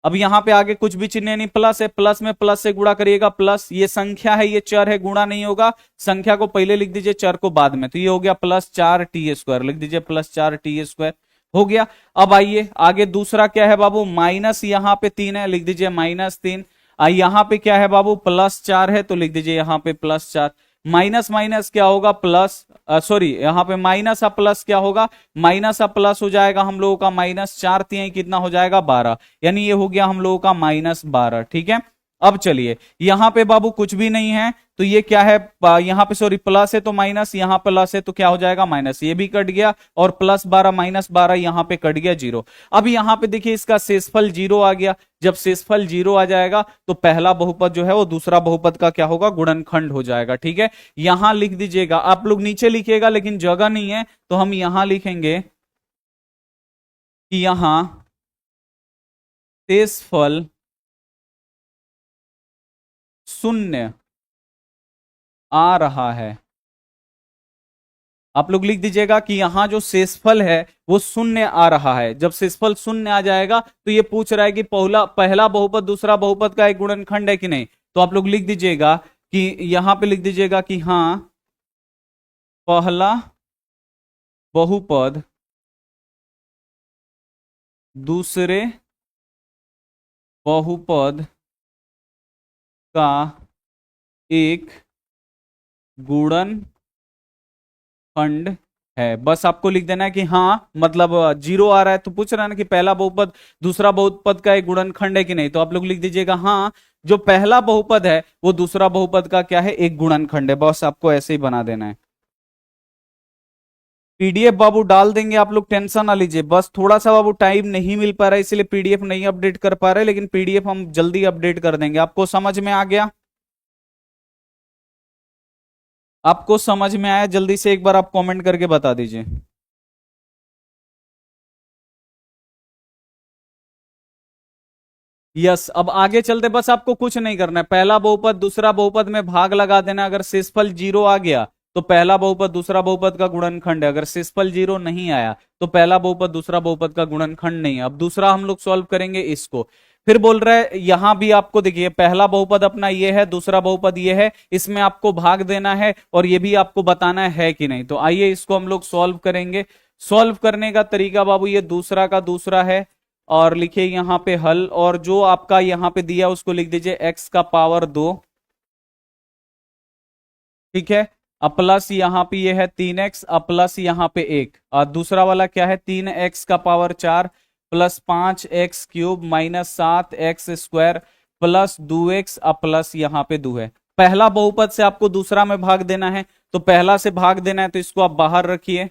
अब यहां पे आगे कुछ भी चिन्ह नहीं, प्लस है, प्लस में प्लस से गुणा करिएगा, प्लस ये संख्या है, ये चर है, गुणा नहीं होगा, संख्या को पहले लिख दीजिए, चर को बाद में, तो ये हो गया +4t स्क्वायर, लिख दीजिए +4t स्क्वायर, हो गया। अब आइए आगे दूसरा क्या है बाबू, माइनस यहां पे 3 है, लिख दीजिए -3। यहां पे क्या है बाबू, +4 है, तो लिख दीजिए यहां पे +4। माइनस माइनस क्या होगा, प्लस, सॉरी यहां पे माइनस और प्लस क्या होगा, माइनस और प्लस हो जाएगा हम लोगों का -4 3 कितना हो जाएगा, 12, यानी ये हो गया हम लोगों का -12। ठीक है, अब चलिए यहां पे बाबू कुछ भी नहीं है तो ये क्या है, यहां पे सॉरी प्लस है तो माइनस, यहां प्लस है तो क्या हो जाएगा माइनस, ये भी कट गया, और +12 -12 यहां पे कट गया 0। अब यहां पे देखिए इसका शेषफल 0 आ गया। जब शेषफल 0 आ जाएगा तो पहला बहुपद जो है वो दूसरा बहुपद का क्या होगा, गुणनखंड हो जाएगा। ठीक है, यहां लिख दीजिएगा, आप लोग नीचे लिखिएगा लेकिन जगह नहीं है तो हम यहां लिखेंगे कि यहां शेषफल शून्य आ रहा है। आप लोग लिख दीजिएगा कि यहां जो शेषफल है वो शून्य आ रहा है। जब शेषफल शून्य आ जाएगा तो ये पूछ रहा है कि पहला बहुपद दूसरा बहुपद का एक गुणनखंड है कि नहीं। तो आप लोग लिख दीजिएगा कि यहां पे लिख दीजिएगा कि हां, पहला बहुपद दूसरे बहुपद का एक गुणनखंड है। बस आपको लिख देना है कि हाँ, मतलब जीरो आ रहा है तो पूछ रहा है ना कि पहला बहुपद दूसरा बहुपद का एक गुणनखंड है कि नहीं। तो आप लोग लिख दीजिएगा हाँ, जो पहला बहुपद है वो दूसरा बहुपद का क्या है, एक गुणनखंड है। बस आपको ऐसे ही बना देना है। पीडीएफ बाबू डाल देंगे, आप लोग टेंशन ना लीजिए। बस थोड़ा सा बाबू टाइम नहीं मिल पा रहा है इसलिए पीडीएफ नहीं अपडेट कर पा रहे, लेकिन पीडीएफ हम जल्दी अपडेट कर देंगे। आपको समझ में आ गया? आपको समझ में आया? जल्दी से एक बार आप कमेंट करके बता दीजिए। यस, अब आगे चलते। बस आपको कुछ नहीं करना है। पहला बहुपद दूसरा बहुपद में भाग लगा देना। अगर शेषफल जीरो आ गया तो पहला बहुपद दूसरा बहुपद का गुणनखंड है। अगर शेषफल जीरो नहीं आया तो पहला बहुपद दूसरा बहुपद का गुणनखंड नहीं है। अब दूसरा हम लोग सॉल्व करेंगे इसको। फिर बोल रहा है यहां भी आपको देखिए, पहला बहुपद अपना ये है, दूसरा बहुपद ये है, इसमें आपको भाग देना है और ये भी आपको बताना है कि नहीं। तो आइए इसको हम लोग सॉल्व करेंगे। सॉल्व करने का तरीका बाबू, ये दूसरा का दूसरा है और लिखिए यहां पे हल, और जो आपका यहां पे दिया उसको लिख दीजिए x का पावर 2। ठीक है, अब प्लस यहां पे ये है 3x, अब प्लस यहां पे 1, और दूसरा वाला क्या है 3x का power 4 plus 5x cube minus 7x square plus 2x, अब प्लस यहां पे 2 है। पहला बहुपद से आपको दूसरा में भाग देना है, तो पहला से भाग देना है तो इसको आप बाहर रखिए।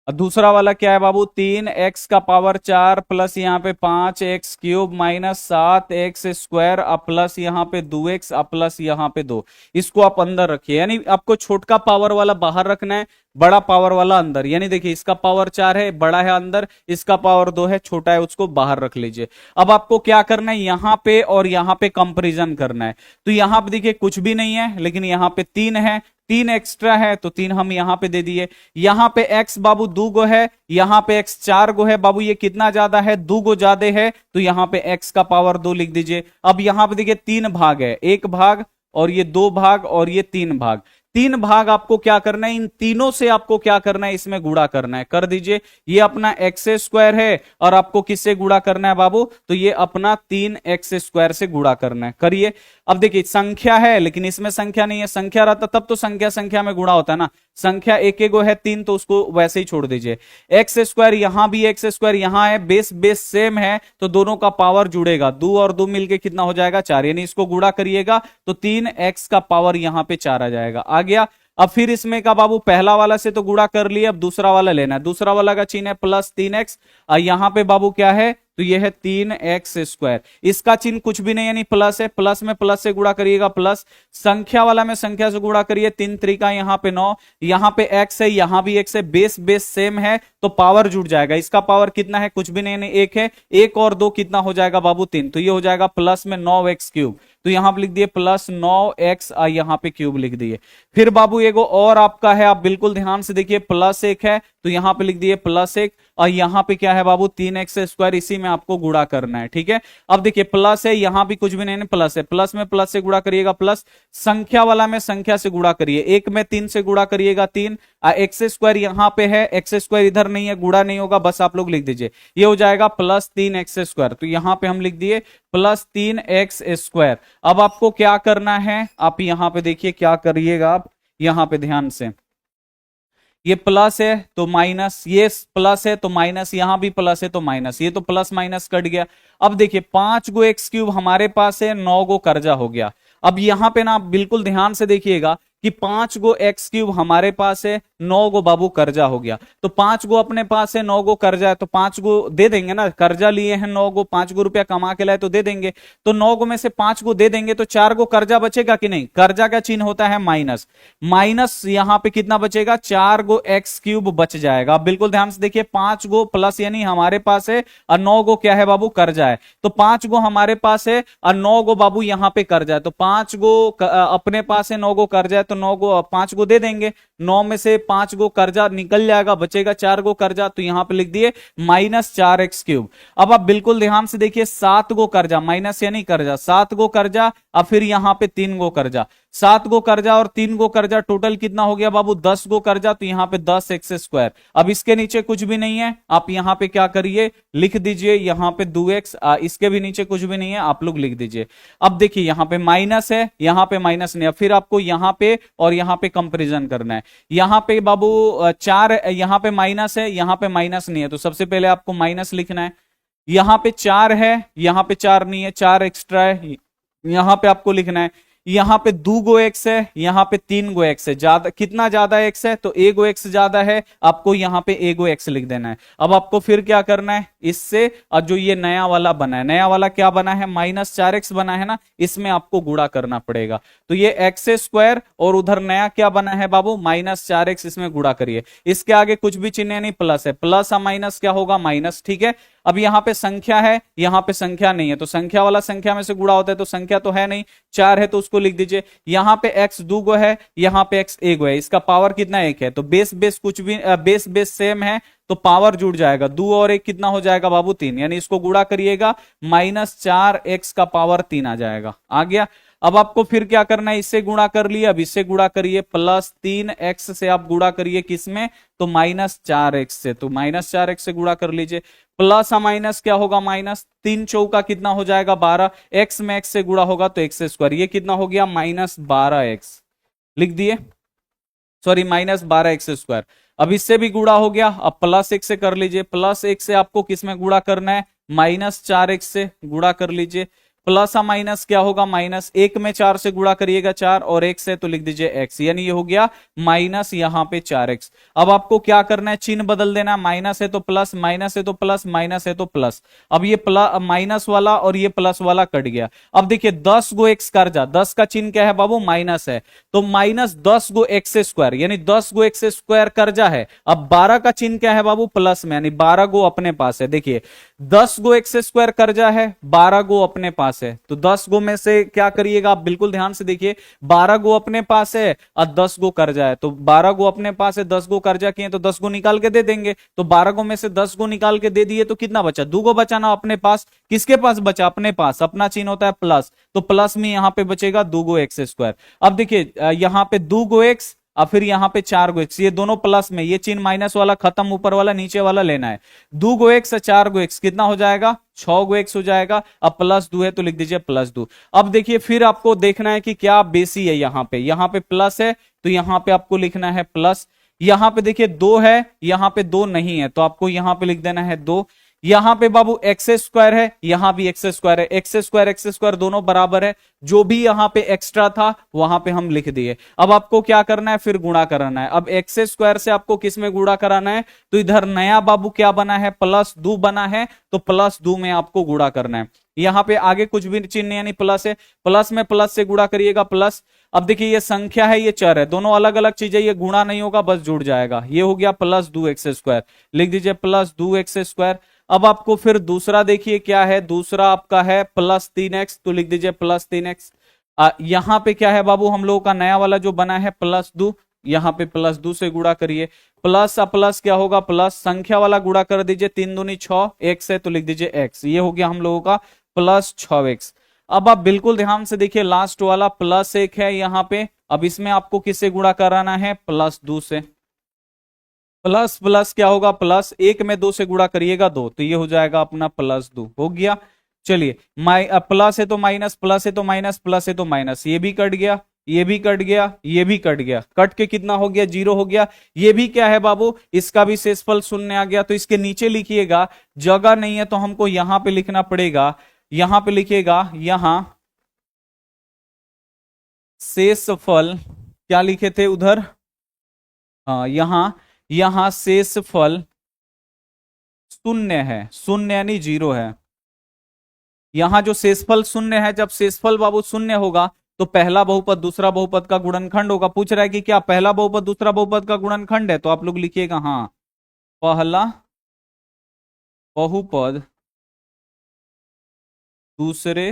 दूसरा वाला क्या है बाबू, 3x का पावर 4 प्लस यहाँ पे 5x cube minus 7x square अब प्लस यहाँ पे 2x अब प्लस यहाँ पे 2। इसको आप अंदर रखिए, यानी आपको छोटका पावर वाला बाहर रखना है, बड़ा पावर वाला अंदर। यानी देखिए इसका पावर 4 है, बड़ा है अंदर, इसका पावर 2 है, छोटा है, उसको बाहर रख लीजिए। अब आपको क्या करना है, यहां पे और यहां पे कंपेरिजन करना है। तो यहां पे देखिए कुछ भी नहीं है, लेकिन यहां पे 3 है, 3 एक्स्ट्रा है तो 3 हम यहां पे दे दिए। यहां पे x बाबू 2 गो है, यहां पे x 4 गो है। बाबू ये कितना ज्यादा है, 2 गो ज्यादा है, तो यहां पे x का पावर 2 लिख दीजिए। अब यहां पे देखिए 3 भाग है, 1 भाग और ये 2 भाग और ये 3 भाग। 3 भाग आपको क्या करना है, इन तीनों से आपको क्या करना है, इसमें गुणा करना है। कर दीजिए, ये अपना एक्स स्क्वायर है और आपको किससे गुणा करना है बाबू, तो ये अपना 3x स्क्वायर से गुणा करना है। करिए। अब देखिए संख्या है लेकिन इसमें संख्या नहीं है, संख्या रहता तब तो संख्या संख्या में गुणा होता है ना। संख्या एक एक गो है 3, तो उसको वैसे ही छोड़ दीजिए। एक्स स्क्वायर यहां भी, एक्स स्क्वायर यहां है, बेस बेस सेम है तो दोनों का पावर जुड़ेगा। 2 और 2 मिलके कितना हो जाएगा, 4, यानी इसको गुणा करिएगा तो 3x का पावर यहां पे 4 आ जाएगा। आ गया। अब फिर इसमें का बाबू पहला वाला से तो गुणा कर लिया, अब दूसरा वाला लेना है। दूसरा वाला का चिन्ह है प्लस 3x, और यहां पे बाबू क्या है, तो ये है 3x स्क्वायर। इसका चिन्ह कुछ भी नहीं यानी प्लस है, प्लस में प्लस से गुणा करिएगा प्लस, संख्या वाला में संख्या से गुणा करिए। 3 त्रिका यहां पे 9, यहां पे x है, यहां भी x है, बेस बेस सेम है तो पावर जुड़ जाएगा। इसका पावर कितना है, कुछ भी नहीं, 1 है, 1 और 2 कितना हो जाएगा बाबू 3, तो ये हो जाएगा प्लस में 9x क्यूब। तो यहां पर लिख दिए प्लस 9x, यहां पे क्यूब लिख दिए। फिर बाबू एगो और आपका है, आप बिल्कुल ध्यान से देखिए, प्लस 1 है तो यहां पे लिख दिए प्लस 1, और यहां पे क्या है बाबू 3x स्क्वायर, इसी में आपको गुणा करना है। ठीक है, अब देखिए प्लस है, यहां भी कुछ भी नहीं, प्लस है, प्लस में प्लस से गुणा करिएगा प्लस, संख्या वाला में संख्या से गुणा करिए, 1 में 3 से गुणा करिएगा 3, एक्स स्क्वायर यहां पे है, एक्स स्क्वायर इधर नहीं है, गुणा नहीं होगा, बस आप लोग लिख दीजिए, ये हो जाएगा प्लस 3x स्क्वायर। तो यहां पे हम लिख दिए प्लस 3x स्क्वायर। अब आपको क्या करना है, आप यहां पे देखिए क्या करिएगा, आप यहां पे ध्यान से, ये प्लस है तो माइनस, ये प्लस है तो माइनस, यहां भी प्लस है तो माइनस, ये तो प्लस माइनस कट गया। अब देखिए 5 गो एक्स क्यूब हमारे पास है, 9 गो कर्जा हो गया। अब यहां पे ना आप बिल्कुल ध्यान से देखिएगा कि 5 गो एक्स क्यूब हमारे पास है, 9 गो बाबू कर्जा हो गया। तो 5 गो अपने पास है, 9 गो कर्जा है, तो 5 गो दे देंगे ना, कर्जा लिए हैं 9 गो, 5 गो रुपया कमा के लाए तो दे देंगे। तो 9 गो में से 5 गो दे देंगे तो 4 गो कर्जा बचेगा कि नहीं। कर्जा का चिन्ह होता है माइनस, माइनस यहां पे कितना बचेगा, 4 गो एक्स क्यूब बच जाएगा। आप बिल्कुल ध्यान से देखिए, 5 गो प्लस यानी हमारे पास है और 9 गो क्या है बाबू, कर्जा है। तो 5 गो हमारे पास है और 9 गो बाबू यहां पे कर्जा है। तो 5 गो अपने पास है, 9 गो कर्जा है, तो 9 गो 5 गो दे देंगे। 9 में से 5 गो कर्जा निकल जाएगा, बचेगा 4 गो कर्जा, तो यहां पे लिख दिए -4x3। अब आप बिल्कुल ध्यान से देखिए, 7 गो कर्जा, माइनस यानी कर्जा, 7 गो कर्जा और फिर यहां पे 3 गो कर्जा, 7 गो कर्जा और 3 गो कर्जा, टोटल कितना हो गया बाबू, 10 गो कर्जा। तो यहां पे 10x²। अब इसके नीचे कुछ भी नहीं है, आप यहां पे क्या करिए, लिख दीजिए यहां पे 2x। इसके भी नीचे कुछ भी नहीं है, आप लोग लिख दीजिए। अब देखिए यहां पे माइनस है, यहां पे माइनस नहीं है, फिर आपको यहां पे और यहां पे कंपेरिजन करना है। यहां पे बाबू 4, यहां पे माइनस है, यहां पे माइनस नहीं है, तो सबसे पहले आपको माइनस लिखना है। यहां पे 4 है, यहां पे 4 नहीं है, 4 एक्स्ट्रा है, यहां पे आपको लिखना है। यहां पे 2 गो एक्स है, यहां पे 3 गो एक्स है, ज्यादा कितना ज्यादा एक्स है, तो ए गो एक्स ज्यादा है, आपको यहां पे ए गो एक्स लिख देना है। अब आपको फिर क्या करना है, इससे और जो ये नया वाला बना है, नया वाला क्या बना है, -4x बना है ना, इसमें आपको गुणा करना पड़ेगा। तो ये x² और उधर नया क्या बना है बाबू, -4x, इसमें गुणा करिए। इसके आगे कुछ भी चिन्ह नहीं, प्लस है, प्लस और माइनस क्या होगा, माइनस। ठीक है, अब यहां पे संख्या है, यहां पे संख्या नहीं है, तो संख्या वाला संख्या में से गुणा होता है, तो संख्या तो है नहीं, 4 है तो उसको लिख दीजिए। यहां पे x 2 गो है, यहां पे x 1 गो है, इसका पावर कितना, 1 है। तो बेस बेस कुछ भी बेस बेस सेम है, तो पावर जुड़ जाएगा, 2 और 1 कितना हो जाएगा बाबू, 3, यानी इसको गुणा करिएगा, -4x का पावर 3 आ जाएगा। आ गया। अब आपको फिर क्या करना है, इससे गुणा कर लिया, अब इससे गुणा करिए, +3x से आप गुणा करिए किसमें, तो -4x से, तो -4x से गुणा कर लीजिए। प्लस या माइनस क्या होगा, माइनस, 3 चौका कितना हो जाएगा, 12, x में x से गुणा होगा तो x², ये कितना हो गया, -12x लिख दिए, सॉरी -12x²। अब इससे भी गुणा हो गया, अब +1 से कर लीजिए, +1 से आपको किसमें गुणा करना है, -4x से गुणा कर लीजिए। प्लस या माइनस क्या होगा, माइनस, 1 में 4 से गुणा करिएगा 4 और 1 से, तो लिख दीजिए x, यानी ये हो गया माइनस यहां पे 4x। अब आपको क्या करना है, चिन्ह बदल देना, माइनस है तो प्लस, माइनस है तो प्लस, माइनस है तो प्लस। अब ये प्लस माइनस वाला और ये प्लस वाला कट गया। अब देखिए 10 गो एक्स कर्जा, 10 का चिन्ह क्या है बाबू, माइनस है, तो -10 गो x², यानी 10 गो x² कर्जा है। अब 12 का चिन्ह क्या है बाबू, प्लस में, यानी 12 गो अपने पास है। देखिए 10 गो x² कर्जा है, 12 गो अपने पास है, तो 10 गो में से क्या करिएगा, आप बिल्कुल ध्यान से देखिए, 12 गो अपने पास है और 10 गो कर्जा है, तो 12 गो अपने पास है, 10 गो कर्जा किए, तो 10 गो निकाल के दे देंगे। तो 12 गो में से 10 गो निकाल के दे दिए, तो कितना बचा, 2 गो बचा ना अपने पास। किसके पास बचा, अपने पास, अपना चिन्ह होता है प्लस, तो प्लस में यहां पे बचेगा 2 गो x²। अब देखिए यहां पे 2 गो x और फिर यहां पे 4 गो एक्स, ये दोनों प्लस में, ये चिन्ह माइनस वाला खत्म, ऊपर वाला नीचे वाला लेना है। 2 गो एक्स 4 गो एक्स कितना हो जाएगा, 6 गो एक्स हो जाएगा। अब +2 है तो लिख दीजिए +2। अब देखिए फिर आपको देखना है कि क्या बेसी है, यहां पे प्लस है तो यहां पे आपको लिखना है प्लस। यहां पे देखिए 2 है, यहां पे 2 नहीं है, तो आपको यहां पे लिख देना है 2। यहां पे बाबू x² है, यहां भी x² है, x² दोनों बराबर है, जो भी यहां पे एक्स्ट्रा था वहां पे हम लिख दिए। अब आपको क्या करना है, फिर गुणा कराना है। अब x² से आपको किस में गुणा कराना है, तो इधर नया बाबू क्या बना है, +2 बना है, तो +2 में आपको गुणा करना है। यहां पे आगे कुछ भी चिन्ह यानी प्लस है, प्लस में प्लस से गुणा करिएगा, प्लस। अब देखिए ये संख्या है, ये चर है, दोनों अलग अलग चीजें, ये गुणा नहीं होगा, बस जुड़ जाएगा, ये हो गया +2x², लिख दीजिए +2x²। अब आपको फिर दूसरा देखिए क्या है, दूसरा आपका है +3x, तो लिख दीजिए +3x। यहां पे क्या है बाबू, हम लोगों का नया वाला जो बना है +2, यहां पे +2 से गुणा करिए। प्लस प्लस क्या होगा, प्लस, संख्या वाला गुणा कर दीजिए, 3 दूनी 6, x है तो लिख दीजिए x, ये हो गया हम लोगों का +6x। अब आप बिल्कुल ध्यान से देखिए, लास्ट वाला +1 है यहां पे, अब इसमें आपको किससे गुणा कराना है, +2 से। प्लस प्लस क्या होगा, प्लस, 1 में 2 से गुणा करिएगा 2, तो ये हो जाएगा अपना +2 हो गया। चलिए प्लस है तो माइनस, प्लस है तो माइनस, प्लस है तो माइनस, ये भी कट गया, ये भी कट गया, ये भी कट गया, कट के कितना हो गया, 0 हो गया। ये भी क्या है बाबू, इसका भी शेषफल 0 आ गया। तो इसके नीचे लिखिएगा, जगह नहीं है तो हमको यहां पे लिखना पड़ेगा, यहां पे लिखिएगा, यहां शेषफल क्या लिखे थे उधर, हाँ, यहाँ यहाँ शेषफल शून्य है, शून्य यानी जीरो है। यहाँ जो शेषफल शून्य है, जब शेषफल बाबू शून्य होगा तो पहला बहुपद दूसरा बहुपद का गुणनखंड होगा। पूछ रहा है कि क्या पहला बहुपद दूसरा बहुपद का गुणनखंड है, तो आप लोग लिखिएगा हाँ, पहला बहुपद दूसरे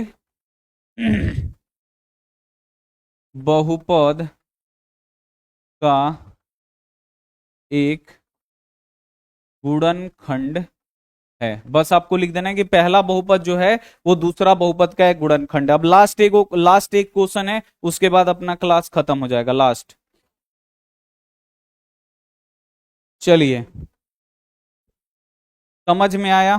बहुपद का एक गुणनखंड है। बस आपको लिख देना है कि पहला बहुपद जो है वो दूसरा बहुपद का एक गुणनखंड है। अब लास्ट एक क्वेश्चन है, उसके बाद अपना क्लास खत्म हो जाएगा। लास्ट, चलिए, समझ में आया?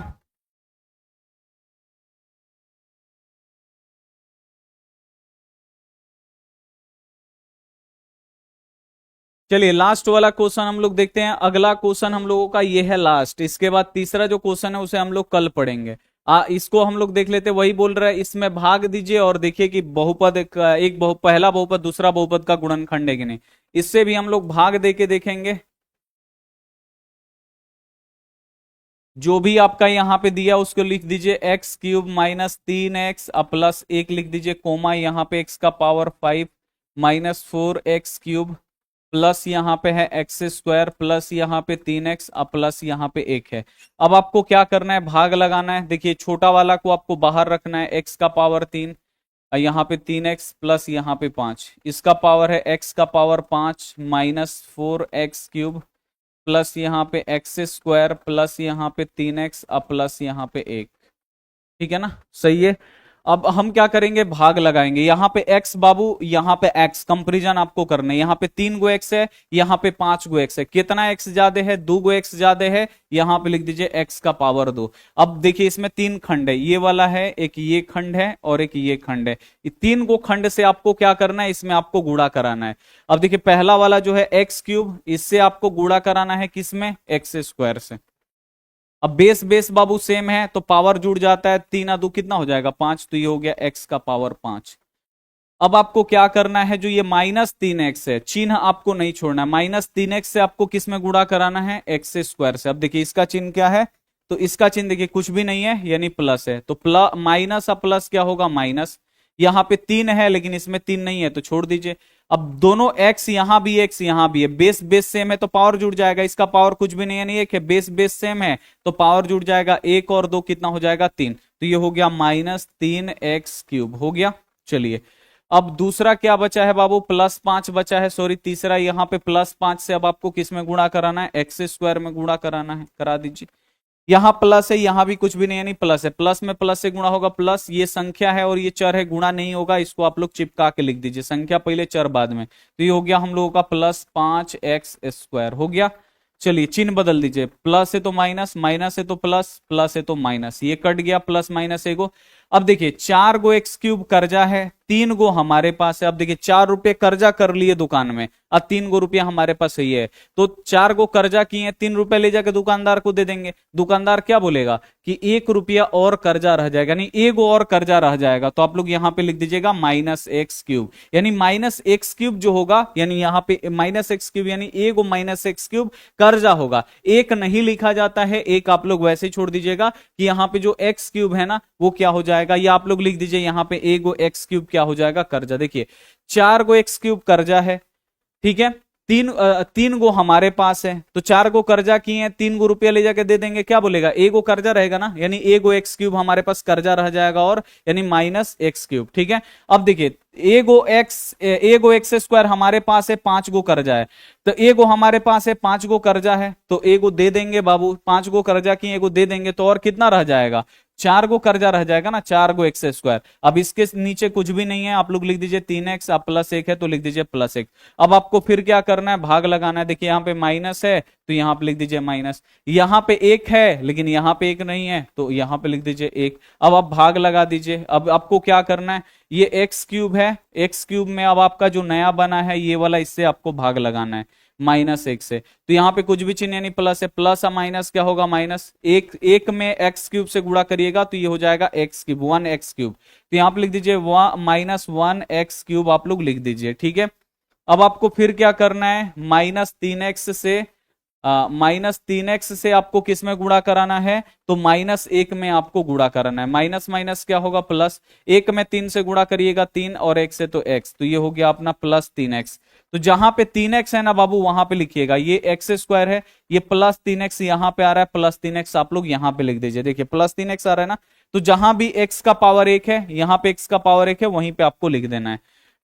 चलिए लास्ट वाला क्वेश्चन हम लोग देखते हैं। अगला क्वेश्चन हम लोगों का ये है लास्ट, इसके बाद तीसरा जो क्वेश्चन है उसे हम लोग कल पढ़ेंगे। इसको हम लोग देख लेते हैं। वही बोल रहा है इसमें भाग दीजिए और देखिए कि बहुपद पहला बहुपद दूसरा बहुपद का गुणनखंड है कि नहीं। इससे भी हम लोग भाग दे के देखेंगे। जो भी आपका यहाँ पे दिया उसको लिख दीजिए, x cube minus 3x plus 1 लिख दीजिए, कोमा यहाँ पे x का power 5 minus 4x cube plus यहाँ पे है एक्स स्क्वायर प्लस यहाँ पे 3x प्लस यहाँ पे 1 है। अब आपको क्या करना है, भाग लगाना है। देखिए छोटा वाला को आपको बाहर रखना है, x का पावर 3, यहाँ पे 3x प्लस यहाँ पे 5, इसका पावर है x का power 5 minus 4x cube plus यहाँ पे एक्स स्क्वायर प्लस यहाँ पे 3x प्लस यहाँ पे 1। ठीक है ना, सही है। अब हम क्या करेंगे, भाग लगाएंगे। यहाँ पे x बाबू, यहाँ पे x कंपेरिजन आपको करना है। यहाँ पे 3 गो x है, यहाँ पे 5 गो x है। कितना x ज्यादा है, 2 गो x ज्यादा है। यहाँ पे लिख दीजिए x का पावर 2। अब देखिए इसमें 3 खंड है, ये वाला है, एक ये खंड है और एक ये खंड है। ये 3 गो खंड से आपको क्या करना है, इसमें आपको गुणा कराना है। अब देखिए पहला वाला जो है एक्स क्यूब, इससे आपको गुणा कराना है किसमें, एक्स स्क्वायर से। अब बेस बेस बाबू सेम है तो पावर जुड़ जाता है, 3 आ 2 कितना हो जाएगा 5, तो ये हो गया x का पावर 5। अब आपको क्या करना है, जो ये -3x है, चिन्ह आपको नहीं छोड़ना है। -3x से आपको किस में गुणा कराना है, एक्स स्क्वायर से। अब देखिए इसका चिन्ह क्या है, तो इसका चिन्ह देखिए कुछ भी नहीं है यानी प्लस है, तो प्लस माइनस अब प्लस क्या होगा माइनस। यहाँ पे 3 है लेकिन इसमें 3 नहीं है तो छोड़ दीजिए। अब दोनों x यहाँ भी x यहाँ भी है, बेस बेस सेम है तो पावर जुड़ जाएगा। इसका पावर कुछ भी नहीं है, नहीं एक है, बेस बेस सेम है तो पावर जुड़ जाएगा। 1 और 2 कितना हो जाएगा 3, तो ये हो गया -3x क्यूब हो गया। चलिए अब दूसरा क्या बचा है बाबू, +5 बचा है, सॉरी तीसरा। यहाँ पे +5 से अब आपको किस में गुणा कराना है, एक्स स्क्वायर में गुणा कराना है, करा दीजिए। यहाँ प्लस है, यहाँ भी कुछ भी नहीं है, नहीं प्लस है, प्लस में प्लस से गुणा होगा प्लस। ये संख्या है और ये चर है, गुणा नहीं होगा, इसको आप लोग चिपका के लिख दीजिए, संख्या पहले चर बाद में। तो ये हो गया हम लोगों का +5x² हो गया। चलिए चिन्ह बदल दीजिए, प्लस है तो माइनस, माइनस है तो प्लस, प्लस है तो माइनस, ये कट गया, प्लस माइनस एगो। अब देखिए 4 गो एक्स क्यूब कर्जा है, 3 गो हमारे पास है। अब देखिए 4 रुपए कर्जा कर लिए दुकान में, अब 3 गो रुपया हमारे पास सही है, तो 4 गो कर्जा किए, 3 रुपए ले जाके दुकानदार को दे देंगे। दुकानदार क्या बोलेगा कि 1 रुपया और कर्जा रह जाएगा, यानी एक और कर्जा रह जाएगा, तो आप लोग यहाँ पे लिख दीजिएगा -x³ यानी -x³ जो होगा, यानी यहाँ पे -x³ यानी एगो -x³ कर्जा होगा। एक नहीं लिखा जाता है, एक आप लोग वैसे ही छोड़ दीजिएगा कि यहाँ पे जो x³ है ना वो क्या हो जाएगा, या आप लोग लिख दीजिए यहाँ पे एगो x³ क्या हो जाएगा, कर्जा। देखिए 4 गो x³ कर्जा है, ठीक है, 3 गो हमारे पास है, तो 4 गो कर्जा किए हैं, 3 गो रुपया ले जाके दे देंगे, क्या बोलेगा, एगो कर्जा रहेगा ना, यानी एगो x³ हमारे पास कर्जा रह जाएगा, और यानी -x³। ठीक है, अब देखिए एगो एक्स स्क्वायर हमारे पास है, 5 गो कर्जा है, तो एगो हमारे पास है, 5 गो कर्जा है, तो एगो दे देंगे बाबू, 5 गो कर्जा की एगो दे देंगे, तो और कितना रह जाएगा, 4 गो कर्जा रह जाएगा ना, 4 गो एक्स स्क्वायर। अब इसके नीचे कुछ भी नहीं है, आप लोग लिख दीजिए 3x, अब +1 है तो लिख दीजिए +1। अब आपको फिर क्या करना है, भाग लगाना है। देखिए यहाँ पे माइनस है तो यहाँ पे लिख दीजिए माइनस, यहाँ पे 1 है लेकिन यहाँ पे 1 नहीं है तो यहाँ पे लिख दीजिए 1। अब आप भाग लगा दीजिए। अब आपको क्या करना है, ये x³ है, x³ में अब आपका जो नया बना है ये वाला, इससे आपको भाग लगाना है -1 से, तो यहाँ पे कुछ भी चिन्ह यानी प्लस है, प्लस और माइनस क्या होगा माइनस। एक में x³ से गुणा करिएगा तो ये हो जाएगा x³, 1x³, तो यहाँ पे लिख दीजिए -1x³ आप लोग लिख दीजिए। ठीक है, अब आपको फिर क्या करना है, -3x से आपको किस में गुणा कराना है, तो -1 में आपको गुणा कराना है। माइनस माइनस क्या होगा, प्लस। 1 में 3 से गुणा करिएगा 3, और 1 से तो x, तो ये हो गया अपना +3x। तो जहां पे 3x है ना बाबू, वहां पे लिखिएगा, ये x² है, ये +3x यहां पे आ रहा है, +3x आप लोग यहां पे लिख दीजिए। देखिए +3x आ रहा है ना, तो जहां भी x का पावर 1 है, यहां पे x का पावर 1 है, वहीं पे आपको लिख देना है।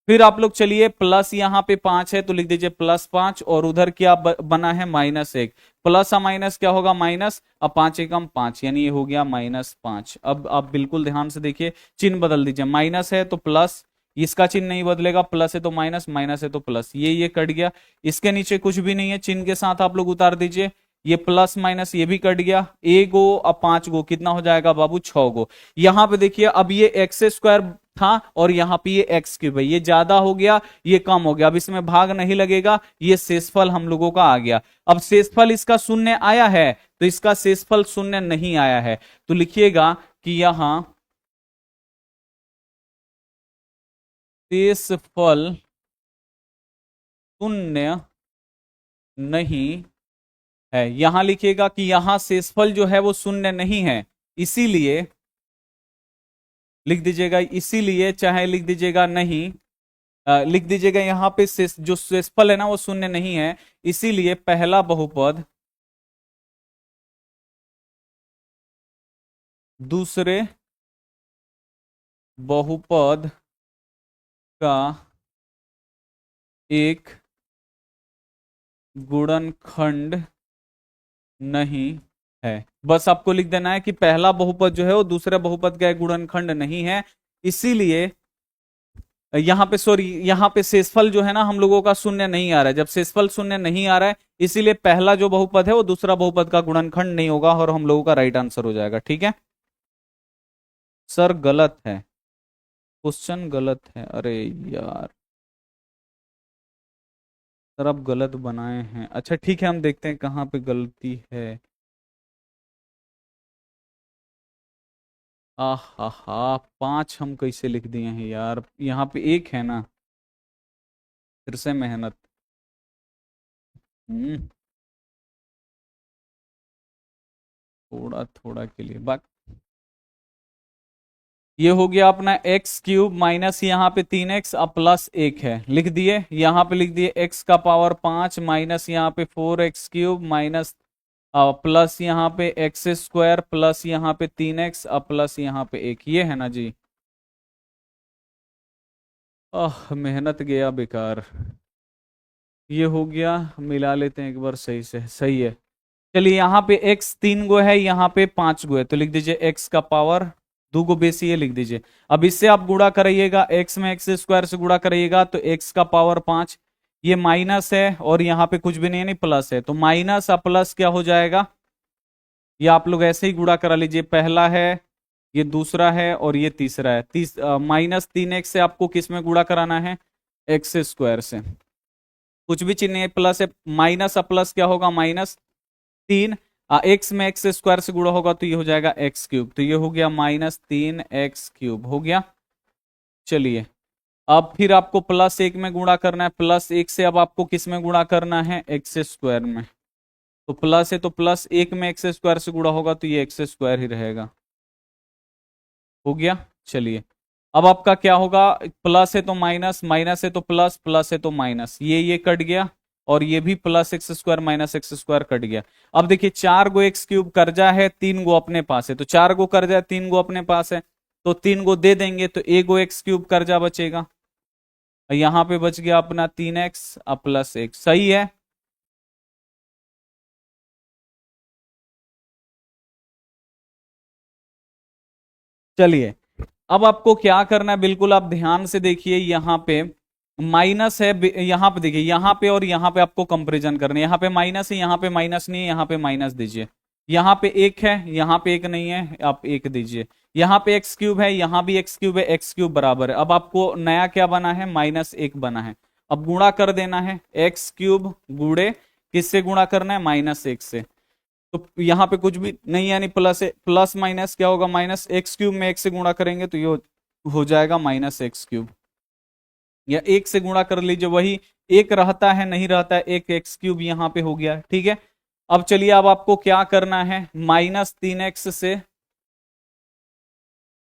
फिर आप लोग चलिए, प्लस यहां पे 5 है तो लिख दीजिए +5, और उधर क्या बना है, -1। प्लस और माइनस क्या होगा, माइनस। अब 5 एकम 5, यानी ये हो गया -5। अब आप बिल्कुल ध्यान से देखिए, चिन्ह बदल दीजिए, माइनस है तो प्लस, इसका चिन्ह नहीं बदलेगा, प्लस है तो माइनस, माइनस है तो प्लस, ये कट गया। इसके नीचे कुछ भी नहीं है, चिन्ह के साथ आप लोग उतार दीजिए, ये प्लस माइनस ये भी कट गया। ए गो अब 5 गो कितना हो जाएगा बाबू, 6 गो। यहां पे देखिए, अब ये x² था और यहां पे ये x³ है, ये ज्यादा हो गया, ये कम हो गया, अब इसमें भाग नहीं लगेगा, ये शेषफल हम लोगों का आ गया। अब शेषफल इसका शून्य आया है, तो इसका शेषफल शून्य नहीं आया है, तो लिखिएगा कि यहां शेषफल शून्य नहीं है। यहां लिखिएगा कि यहां शेषफल जो है वो शून्य नहीं है, इसीलिए लिख दीजिएगा, इसीलिए, चाहे लिख दीजिएगा नहीं, लिख दीजिएगा यहां पे जो शेषफल है ना वो शून्य नहीं है, इसीलिए पहला बहुपद दूसरे बहुपद का एक गुणनखंड नहीं है। बस आपको लिख देना है कि पहला बहुपद जो है वो दूसरे बहुपद का एक गुणनखंड नहीं है, इसीलिए यहां पे, सॉरी, यहां पे शेषफल जो है ना हम लोगों का शून्य नहीं आ रहा है। जब शेषफल शून्य नहीं आ रहा है, इसीलिए पहला जो बहुपद है वो दूसरा बहुपद का गुणनखंड नहीं होगा, और हम लोगों का राइट आंसर हो जाएगा। ठीक है सर, गलत है, क्वेश्चन गलत है, अरे यार सर आप गलत बनाए हैं। अच्छा ठीक है, हम देखते हैं कहाँ पे गलती है। आहा हा, 5 हम कैसे लिख दिए हैं यार, यहाँ पे 1 है ना, फिर से मेहनत। हम्म थोड़ा थोड़ा के लिए बात। ये हो गया अपना x³ माइनस यहाँ पे 3x अब +1 है, लिख दिए, यहाँ पे लिख दिए x का पावर 5 माइनस यहाँ पे 4x³ माइनस प्लस यहाँ पे x² प्लस यहाँ पे 3x अब प्लस यहाँ पे 1, ये है ना जी। मेहनत गया बेकार। ये हो गया, मिला लेते हैं एक बार, सही से सही है। चलिए यहाँ पे x 3 गो है, यहाँ पे 5 गो है, तो लिख दीजिए x का पावर 2 गो बेसी है, लिख दीजिए। अब इससे आप गुणा कराइएगा, x में x² से गुणा कराइएगा तो x का पावर 5, ये माइनस है और यहाँ पे कुछ भी नहीं है, नहीं प्लस है, तो माइनस और प्लस क्या हो जाएगा, ये आप लोग ऐसे ही गुणा करा लीजिए, पहला है, ये दूसरा है और ये तीसरा है। -3x से आपको किस में गुणा कराना है, x² से, कुछ भी चिन्ह है, प्लस है, माइनस और प्लस क्या होगा, -3, x में x² से गुणा होगा तो ये हो जाएगा x³, तो ये हो गया -3x³ हो गया। चलिए अब फिर आपको +1 में गुणा करना है, +1 से अब आपको किस में गुणा करना है, x² में, तो प्लस है तो +1 में x² से गुणा होगा तो ये x² ही रहेगा, हो गया। चलिए अब आपका क्या होगा, प्लस है तो माइनस, माइनस है तो प्लस, प्लस है तो माइनस, ये कट गया, और ये भी +x² -x² कट गया। अब देखिए 4 गो x³ कर्जा है, 3 गो अपने पास है, तो 4 गो कर्जा है, 3 गो अपने पास है, तो 3 गो दे देंगे तो 1 गो x³ कर्जा बचेगा, यहां पे बच गया अपना 3x अब +1, सही है। चलिए अब आपको क्या करना है, बिल्कुल आप ध्यान से देखिए, यहाँ पे माइनस है, यहाँ पे देखिए, यहाँ पे और यहाँ पे आपको कंपैरिजन करना है, यहाँ पे माइनस है, यहाँ पे माइनस नहीं है, यहाँ पे माइनस दीजिए, यहाँ पे 1 है, यहाँ पे 1 नहीं है, आप 1 दीजिए, यहाँ पे x³ है, यहाँ भी x³ है, x³ बराबर है, अब आपको नया क्या बना है, -1 बना है, अब गुणा कर देना है, x³ गुणे किससे गुणा करना है, -1 से, तो यहाँ पे कुछ भी नहीं है, यानी प्लस है, प्लस माइनस क्या होगा, -x³ में 1 से गुणा करेंगे तो ये हो जाएगा -x³। या एक से गुणा कर लीजिए, वही एक रहता है नहीं रहता है, एक एक्स क्यूब यहां पे हो गया, ठीक है। अब चलिए, अब आपको क्या करना है, -3x से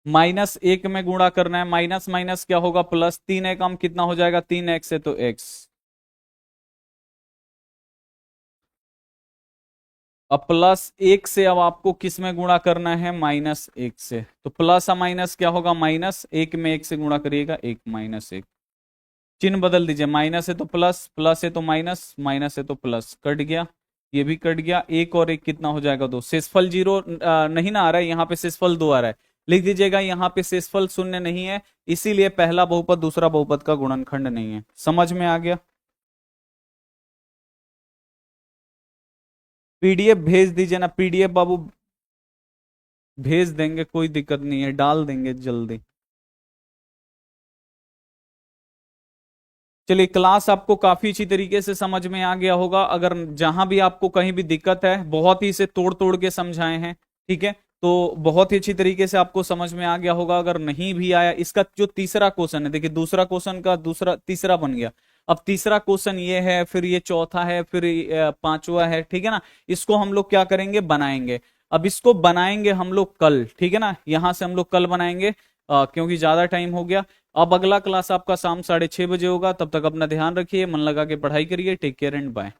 -1 में गुणा करना है। माइनस माइनस क्या होगा, प्लस, 3 कितना हो जाएगा, 3x है तो x। अब +1 से अब आपको किस में गुणा करना है, -1 से। तो प्लस या माइनस क्या होगा, -1 में 1 से गुणा करिएगा, 1 -1। चिन्ह बदल दीजिए, माइनस है तो प्लस, प्लस है तो माइनस, माइनस है तो प्लस, कट गया, ये भी कट गया। एक और एक कितना हो जाएगा, 2। शेषफल 0 नहीं ना आ रहा है, यहाँ पे शेषफल 2 आ रहा है। लिख दीजिएगा, यहाँ पे शेषफल 0 नहीं है, इसीलिए पहला बहुपद दूसरा बहुपद का गुणनखंड नहीं है। समझ में आ गया। पीडीएफ भेज दीजिए ना, पीडीएफ बाबू भेज देंगे, कोई दिक्कत नहीं है, डाल देंगे जल्दी। चलिए, क्लास आपको काफी अच्छी तरीके से समझ में आ गया होगा। अगर जहां भी आपको कहीं भी दिक्कत है, बहुत ही इसे तोड़ तोड़ के समझाए हैं, ठीक है, तो बहुत ही अच्छी तरीके से आपको समझ में आ गया होगा। अगर नहीं भी आया, इसका जो तीसरा क्वेश्चन है, देखिए दूसरा क्वेश्चन का दूसरा तीसरा बन गया। अब तीसरा क्वेश्चन ये है, फिर ये चौथा है, फिर पांचवा है, ठीक है ना। इसको हम लोग क्या करेंगे, बनाएंगे। अब इसको बनाएंगे हम लोग कल, ठीक है ना, यहां से हम लोग कल बनाएंगे, क्योंकि ज्यादा टाइम हो गया। अब अगला क्लास आपका शाम 6:30 बजे होगा। तब तक अपना ध्यान रखिए, मन लगा के पढ़ाई करिए। Take care and bye.